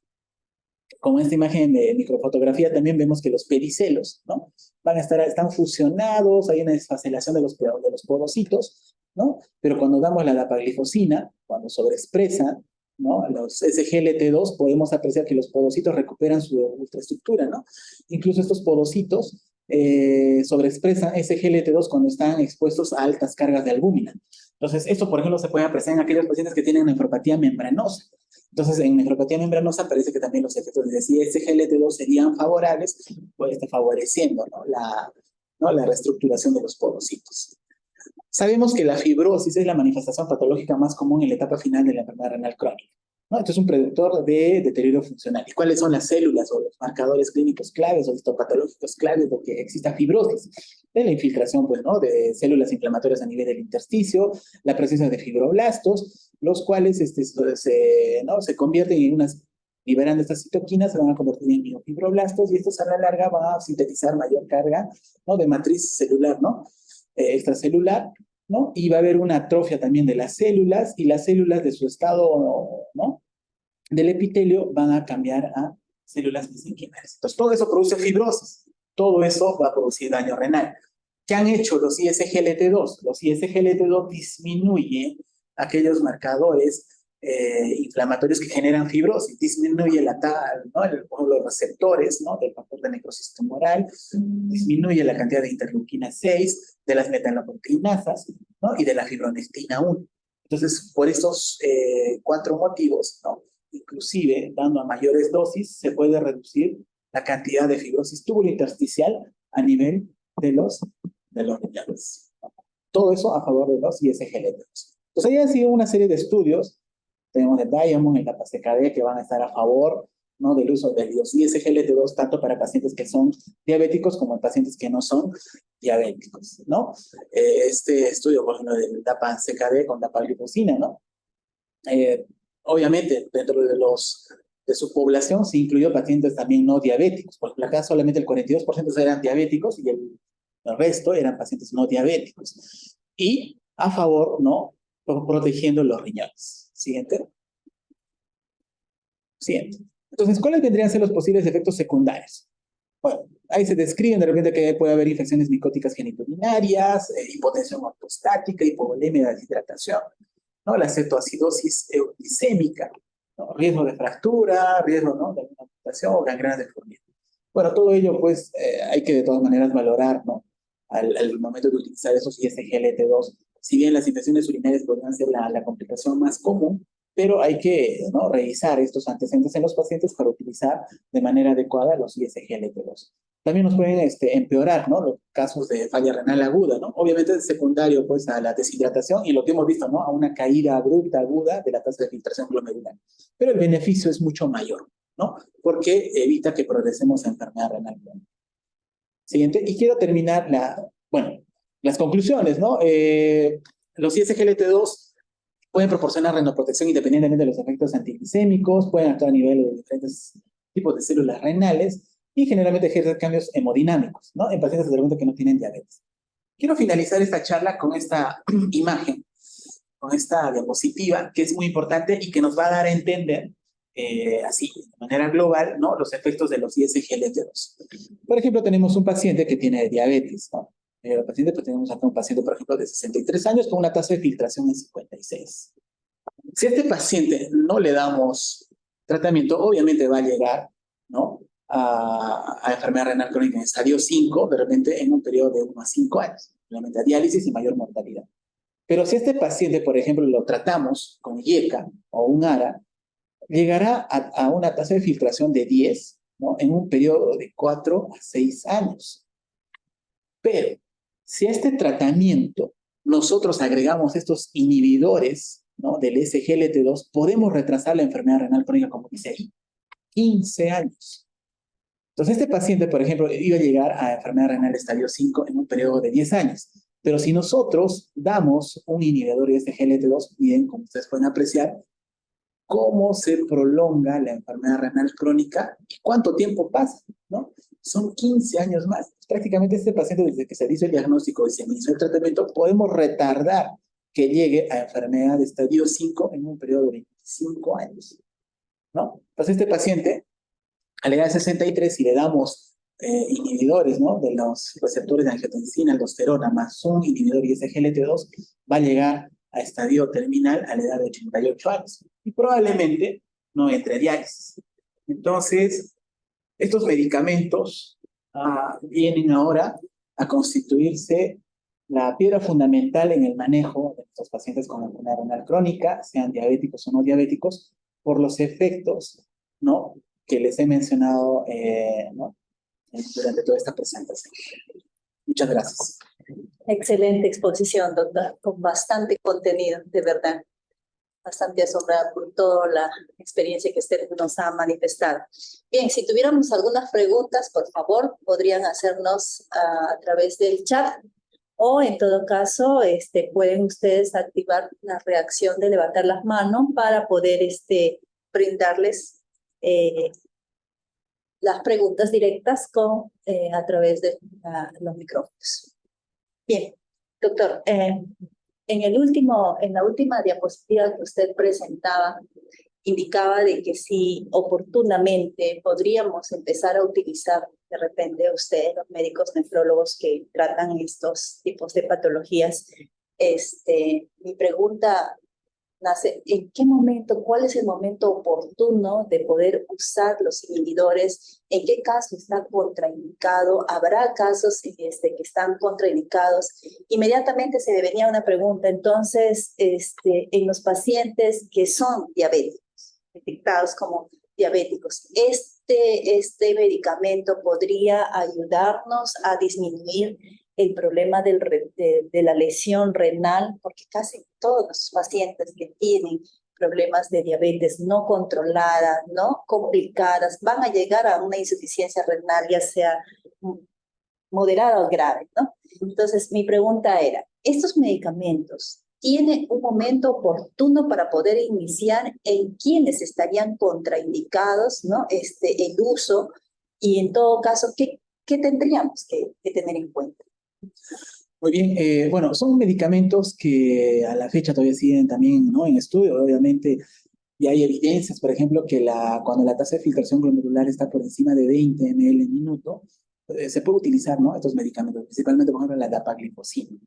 Como en esta imagen de microfotografía también vemos que los pedicelos, ¿no?, están fusionados, hay una desfacelación de los podocitos, ¿no? Pero cuando damos la dapaglifosina, cuando sobreexpresan, ¿no?, los SGLT2, podemos apreciar que los podocitos recuperan su ultraestructura, ¿no? Incluso estos podocitos sobreexpresan SGLT2 cuando están expuestos a altas cargas de albúmina. Entonces, esto, por ejemplo, se puede apreciar en aquellos pacientes que tienen nefropatía membranosa. Entonces, en nefropatía membranosa parece que también los efectos de SGLT2 serían favorables, pues favoreciendo, ¿no?, la reestructuración de los podocitos. Sabemos que la fibrosis es la manifestación patológica más común en la etapa final de la enfermedad renal crónica, ¿no? Esto es un predictor de deterioro funcional. ¿Y cuáles son las células o los marcadores clínicos claves o histopatológicos claves de que exista fibrosis? De la infiltración, pues, ¿no?, de células inflamatorias a nivel del intersticio, la presencia de fibroblastos, los cuales se convierten en liberando estas citoquinas, se van a convertir en miofibroblastos, y estos a la larga van a sintetizar mayor carga, ¿no?, de matriz celular, ¿no?, extracelular, ¿no? Y va a haber una atrofia también de las células, y las células de su estado, ¿no?, del epitelio van a cambiar a células mesenquimales. Entonces, todo eso produce fibrosis, todo eso va a producir daño renal. ¿Qué han hecho los ISGLT2? Los ISGLT2 disminuyen aquellos marcadores inflamatorios que generan fibrosis, disminuye los receptores, ¿no? Del factor de necrosis tumoral, disminuye la cantidad de interleuquina 6, de las metalloproteinasas, ¿no? Y de la fibronectina 1. Entonces, por esos 4 motivos, ¿no? Inclusive, dando a mayores dosis, se puede reducir la cantidad de fibrosis tubulointersticial a nivel de los riñones. Todo eso a favor de los ISGLT2. Entonces, ahí han sido una serie de estudios. Tenemos el Diamond, el CAPACKD, que van a estar a favor, ¿no? Del uso de los ISGLT2, tanto para pacientes que son diabéticos como en pacientes que no son diabéticos, ¿no? Este estudio, por ejemplo, del DAPA-CKD con dapagliflozina, ¿no? Obviamente, dentro de su población se incluyó pacientes también no diabéticos. Por ejemplo, acá solamente el 42% eran diabéticos y el resto eran pacientes no diabéticos. Y a favor, ¿no? Protegiendo los riñones. Siguiente. Entonces, ¿cuáles vendrían a ser los posibles efectos secundarios? Bueno, ahí se describen de repente que puede haber infecciones micóticas genitourinarias, hipotensión ortostática, hipovolemia de deshidratación, ¿no? La cetoacidosis euglicémica, ¿no? Riesgo de fractura, riesgo, ¿no? De alguna amputación o gangrenas de Fournier. Bueno, todo ello, pues, hay que de todas maneras valorar, ¿no? Al momento de utilizar esos ISGLT2. Si bien las infecciones urinarias podrían ser la complicación más común, pero hay que, ¿no? Revisar estos antecedentes en los pacientes para utilizar de manera adecuada los ISGLT2. También nos pueden empeorar, ¿no? Los casos de falla renal aguda, ¿no? Obviamente es secundario, pues, a la deshidratación y lo que hemos visto, ¿no? A una caída abrupta, aguda de la tasa de filtración glomerular. Pero el beneficio es mucho mayor, ¿no? Porque evita que progresemos a enfermedad renal crónica. Siguiente. Y quiero terminar las conclusiones, ¿no? Los ISGLT2 pueden proporcionar renoprotección independientemente de los efectos antiglicémicos, pueden actuar a nivel de diferentes tipos de células renales y generalmente ejercen cambios hemodinámicos, ¿no? En pacientes que no tienen diabetes. Quiero finalizar esta charla con esta imagen, con esta diapositiva, que es muy importante y que nos va a dar a entender, así, de manera global, ¿no? Los efectos de los ISGLT2. Por ejemplo, tenemos un paciente que tiene diabetes, ¿no? Tenemos acá un paciente, por ejemplo, de 63 años con una tasa de filtración en 56. Si a este paciente no le damos tratamiento, obviamente va a llegar, ¿no? a enfermedad renal crónica en estadio 5, de repente en un periodo de 1 a 5 años, obviamente a diálisis y mayor mortalidad. Pero si a este paciente, por ejemplo, lo tratamos con IECA o un ARA, llegará a una tasa de filtración de 10, ¿no? En un periodo de 4 a 6 años. Pero si a este tratamiento nosotros agregamos estos inhibidores, ¿no? Del SGLT2, podemos retrasar la enfermedad renal crónica, como dice ahí, 15 años. Entonces, este paciente, por ejemplo, iba a llegar a enfermedad renal estadio 5 en un periodo de 10 años. Pero si nosotros damos un inhibidor de SGLT2, bien, como ustedes pueden apreciar, cómo se prolonga la enfermedad renal crónica y cuánto tiempo pasa, ¿no? Son 15 años más. Prácticamente este paciente, desde que se hizo el diagnóstico y se inició el tratamiento, podemos retardar que llegue a enfermedad de estadio 5 en un periodo de 25 años, ¿no? Entonces este paciente, a la edad de 63, si le damos inhibidores, ¿no? De los receptores de angiotensina, aldosterona, más un inhibidor ISGLT2, va a llegar a estadio terminal a la edad de 88 años. Y probablemente no entre a diálisis. Entonces, estos medicamentos vienen ahora a constituirse la piedra fundamental en el manejo de estos pacientes con enfermedad renal crónica, sean diabéticos o no diabéticos, por los efectos, ¿no? Que les he mencionado, ¿no? Durante toda esta presentación. Muchas gracias. Excelente exposición, doctor, con bastante contenido, de verdad. Bastante asombrada por toda la experiencia que usted nos ha manifestado. Bien, si tuviéramos algunas preguntas, por favor, podrían hacernos a través del chat o en todo caso pueden ustedes activar la reacción de levantar las manos para poder brindarles las preguntas directas a través de los micrófonos. Bien, doctor, en la última diapositiva que usted presentaba, indicaba de que si oportunamente podríamos empezar a utilizar de repente ustedes, los médicos nefrólogos que tratan estos tipos de patologías. Mi pregunta nace, ¿en qué momento, cuál es el momento oportuno de poder usar los inhibidores? ¿En qué caso está contraindicado? ¿Habrá casos que están contraindicados? Inmediatamente se me venía una pregunta, entonces, en los pacientes que son diabéticos, detectados como diabéticos, ¿este medicamento podría ayudarnos a disminuir el problema de la lesión renal? Porque casi todos los pacientes que tienen problemas de diabetes no controlada, no complicadas, van a llegar a una insuficiencia renal, ya sea moderada o grave, ¿no? Entonces, mi pregunta era, ¿estos medicamentos tienen un momento oportuno para poder iniciar en quienes estarían contraindicados, ¿no? El uso, y en todo caso, ¿qué tendríamos que tener en cuenta? Muy bien, bueno, son medicamentos que a la fecha todavía siguen también, ¿no?, en estudio, obviamente, y hay evidencias, por ejemplo, que cuando la tasa de filtración glomerular está por encima de 20 ml en minuto, se puede utilizar, ¿no?, estos medicamentos, principalmente, por ejemplo, la dapaglifosina.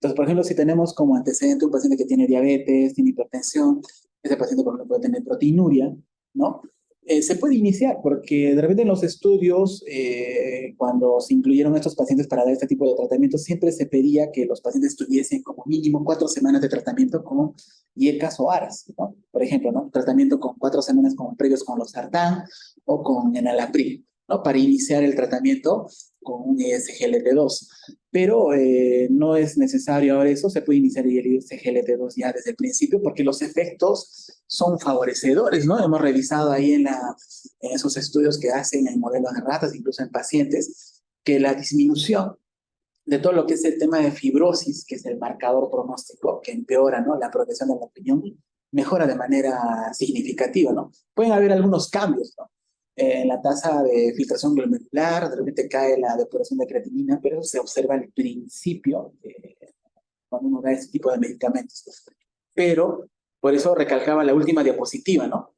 Entonces, por ejemplo, si tenemos como antecedente un paciente que tiene diabetes, tiene hipertensión, ese paciente, por ejemplo, puede tener proteinuria, ¿no? Se puede iniciar, porque de repente en los estudios, cuando se incluyeron estos pacientes para dar este tipo de tratamiento, siempre se pedía que los pacientes tuviesen como mínimo 4 semanas de tratamiento con IECAS o ARAS, ¿no? Por ejemplo, ¿no?, tratamiento con 4 semanas previos con los sartán o con enalapril, ¿no?, para iniciar el tratamiento con un SGLT2. Pero no es necesario ahora eso, se puede iniciar el SGLT2 ya desde el principio, porque los efectos son favorecedores, ¿no? Hemos revisado ahí en esos estudios que hacen en modelos de ratas, incluso en pacientes, que la disminución de todo lo que es el tema de fibrosis, que es el marcador pronóstico, que empeora, ¿no?, la progresión de la opinión, mejora de manera significativa, ¿no? Pueden haber algunos cambios, ¿no?, en la tasa de filtración glomerular, de repente cae la depuración de creatinina, pero eso se observa al principio cuando uno da este tipo de medicamentos. Pero, por eso recalcaba la última diapositiva, ¿no?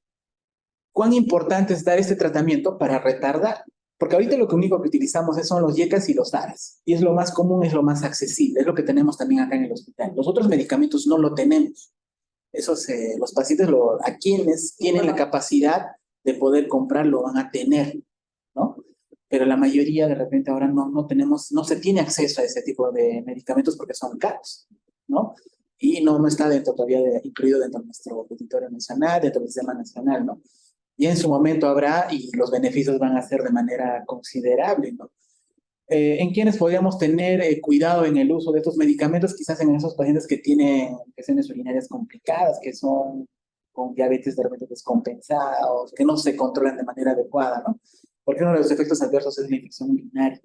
¿Cuán importante es dar este tratamiento para retardar? Porque ahorita lo único que utilizamos son los IECAS y los ARAS. Y es lo más común, es lo más accesible, es lo que tenemos también acá en el hospital. Los otros medicamentos no lo tenemos. Esos, los pacientes a quienes tienen la capacidad de poder comprarlo van a tener, ¿no? Pero la mayoría de repente ahora no se tiene acceso a ese tipo de medicamentos porque son caros, ¿no? Y no está todavía incluido dentro de nuestro territorio nacional, dentro del sistema nacional, ¿no? Y en su momento habrá, y los beneficios van a ser de manera considerable, ¿no? En quienes podríamos tener cuidado en el uso de estos medicamentos, quizás en esos pacientes que tienen infecciones urinarias complicadas, que son con diabetes de repente descompensados, que no se controlan de manera adecuada, ¿no? Porque uno de los efectos adversos es la infección urinaria.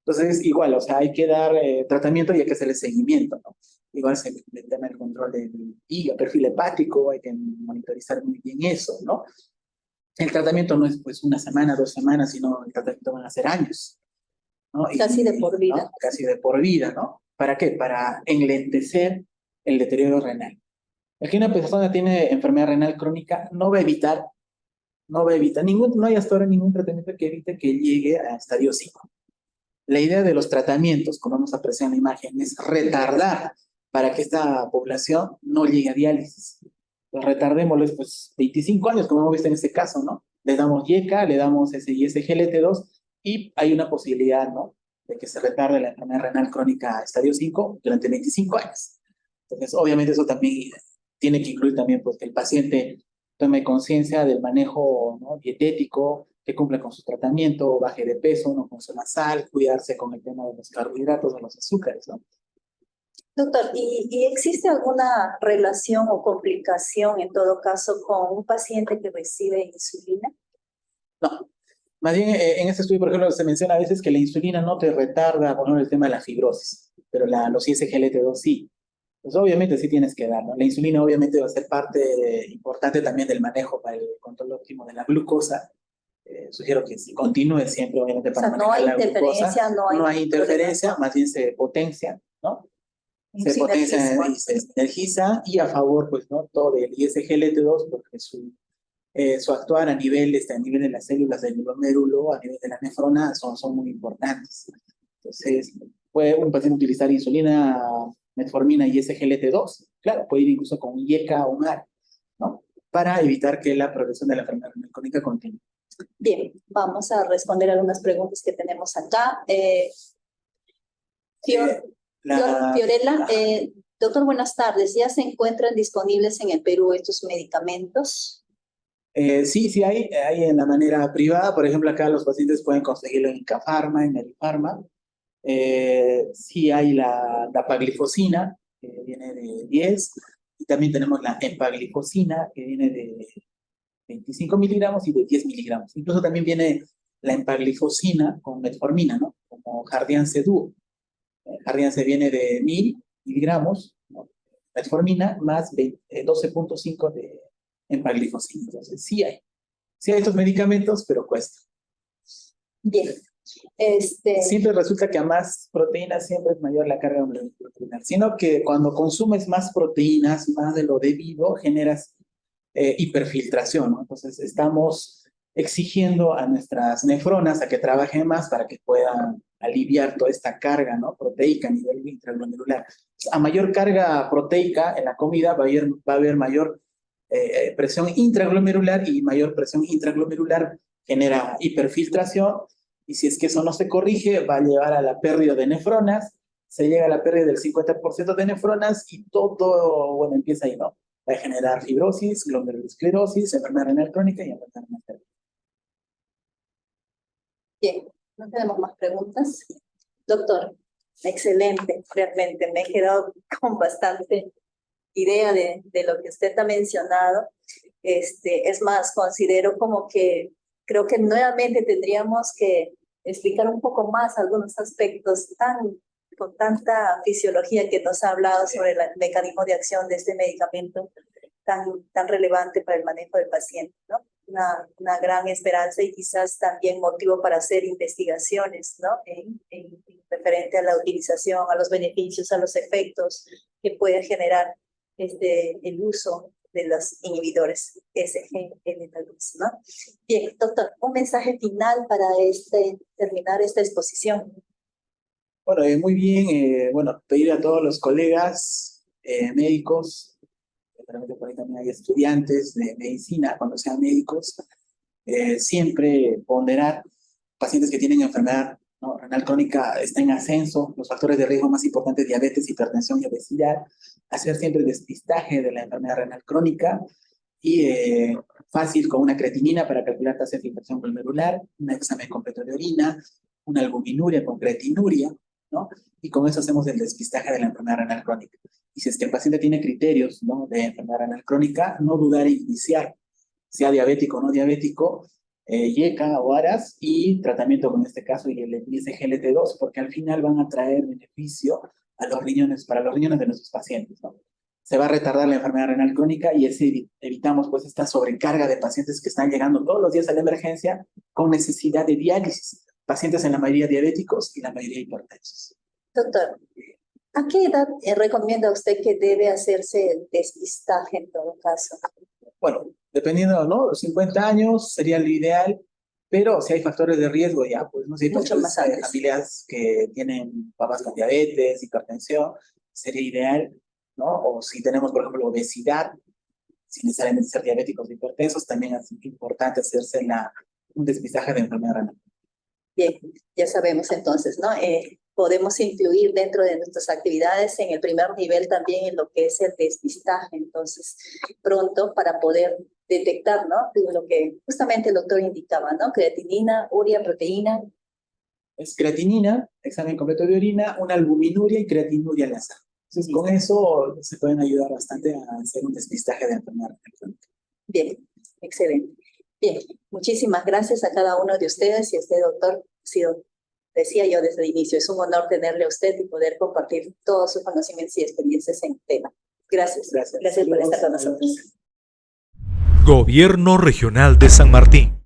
Entonces, igual, o sea, hay que dar tratamiento y hay que hacerle seguimiento, ¿no? Igual se tema el control del perfil hepático, hay que monitorizar muy bien eso, ¿no? El tratamiento no es pues 1 semana, 2 semanas, sino el tratamiento van a ser años, ¿no? Casi de por vida. ¿no? Casi de por vida, ¿no? ¿Para qué? Para enlentecer el deterioro renal. El que una persona tiene enfermedad renal crónica no va a evitar, no hay hasta ahora ningún tratamiento que evite que llegue a estadio 5. La idea de los tratamientos, como vamos a apreciar en la imagen, es retardar para que esta población no llegue a diálisis. Pues retardémosles pues 25 años, como hemos visto en este caso, ¿no? Le damos IECA, le damos SGLT2 y hay una posibilidad, ¿no?, de que se retarde la enfermedad renal crónica a estadio 5 durante 25 años. Entonces, obviamente eso también tiene que incluir también pues que el paciente tome conciencia del manejo, ¿no?, dietético, que cumpla con su tratamiento, baje de peso, no consuma sal, cuidarse con el tema de los carbohidratos, de los azúcares, ¿no? Doctor, ¿y existe alguna relación o complicación en todo caso con un paciente que recibe insulina? No. Más bien, en este estudio, por ejemplo, se menciona a veces que la insulina no te retarda, por ejemplo, el tema de la fibrosis, pero los SGLT2 sí. Pues obviamente sí tienes que dar, ¿no? La insulina obviamente va a ser parte importante también del manejo para el control óptimo de la glucosa. Sugiero que se continúe siempre, obviamente, para manejar la glucosa. No hay interferencia, más bien se potencia, ¿no? Se potencia y se energiza, y a favor, pues, ¿no?, todo del ISGLT2, porque su actuar a nivel de las células del glomérulo, a nivel de la nefrona, son muy importantes. Entonces, puede un paciente utilizar insulina, metformina y SGLT2, claro, puede ir incluso con un IECA o un AR, ¿no? Para evitar que la progresión de la enfermedad renal crónica continúe. Bien, vamos a responder algunas preguntas que tenemos acá. Fiorella, doctor, buenas tardes. ¿Ya se encuentran disponibles en el Perú estos medicamentos? Sí hay en la manera privada. Por ejemplo, acá los pacientes pueden conseguirlo en Incafarma, en Medifarma. Sí hay la dapaglifosina, que viene de 10, y también tenemos la empaglifosina, que viene de 25 miligramos y de 10 miligramos. Incluso también viene la empaglifosina con metformina, ¿no? Como Jardiance Duo. Jardiance viene de 1000 miligramos, ¿no? Metformina más 12.5 de empaglifosina. Entonces, sí hay estos medicamentos, pero cuesta. Bien. Siempre resulta que a más proteínas siempre es mayor la carga molecular, sino que cuando consumes más proteínas, más de lo debido, generas hiperfiltración, ¿no? Entonces estamos exigiendo a nuestras nefronas a que trabajen más para que puedan aliviar toda esta carga, ¿no? Proteica a nivel intraglomerular. A mayor carga proteica en la comida va a haber mayor presión intraglomerular, y mayor presión intraglomerular genera hiperfiltración, y si es que eso no se corrige va a llevar a la pérdida de nefronas. Se llega a la pérdida del 50% de nefronas y todo, bueno, empieza ahí, ¿no? Va a generar fibrosis, glomerulosclerosis, enfermedad renal crónica y enfermedad renal crónica. Bien, no tenemos más preguntas. Doctor, excelente, realmente me he quedado con bastante idea de lo que usted ha mencionado. Es más, considero como que creo que nuevamente tendríamos que explicar un poco más algunos aspectos con tanta fisiología que nos ha hablado sobre el mecanismo de acción de este medicamento tan relevante para el manejo del paciente, ¿no? Una gran esperanza y quizás también motivo para hacer investigaciones, ¿no? En referente a la utilización, a los beneficios, a los efectos que puede generar el uso de los inhibidores SGLT2, ¿no? Bien, doctor, un mensaje final para terminar esta exposición. Bueno, muy bien, pedir a todos los colegas médicos, realmente por ahí también hay estudiantes de medicina, cuando sean médicos, siempre ponderar pacientes que tienen enfermedad, ¿no? Renal crónica está en ascenso, los factores de riesgo más importantes, diabetes, hipertensión y obesidad, hacer siempre el despistaje de la enfermedad renal crónica, y fácil con una creatinina para calcular tasa de filtración glomerular, un examen completo de orina, una albuminuria con creatinuria, ¿no? Y con eso hacemos el despistaje de la enfermedad renal crónica. Y si es que el paciente tiene criterios, ¿no?, de enfermedad renal crónica, no dudar en iniciar, sea diabético o no diabético, IECA o ARAS, y tratamiento con este caso y el SGLT2, porque al final van a traer beneficio a los riñones, para los riñones de nuestros pacientes, ¿no? Se va a retardar la enfermedad renal crónica y así evitamos pues esta sobrecarga de pacientes que están llegando todos los días a la emergencia con necesidad de diálisis. Pacientes en la mayoría diabéticos y la mayoría hipertensos. Doctor, ¿a qué edad recomienda usted que debe hacerse el despistaje en todo caso? Bueno, dependiendo, ¿no? Los 50 años sería lo ideal, pero si hay factores de riesgo ya, pues no sé, mucho más antes. Familias que tienen papás con diabetes, hipertensión, sería ideal, ¿no? O si tenemos, por ejemplo, obesidad, sin necesariamente ser diabéticos o hipertensos, también es importante hacerse un despistaje de enfermedad renal. Bien, ya sabemos entonces, ¿no? Podemos incluir dentro de nuestras actividades en el primer nivel también en lo que es el despistaje, entonces pronto para poder detectar, ¿no? Lo que justamente el doctor indicaba, ¿no? Creatinina, urea, proteína. Es creatinina, examen completo de orina, una albuminuria y creatinuria al azar. Entonces con eso se pueden ayudar bastante a hacer un despistaje de enfermedad renal crónica. Bien, excelente. Bien, muchísimas gracias a cada uno de ustedes y a usted, doctor. Decía yo desde el inicio, es un honor tenerle a usted y poder compartir todos sus conocimientos y experiencias en el tema. Gracias. Gracias por estar con nosotros. Gobierno Regional de San Martín.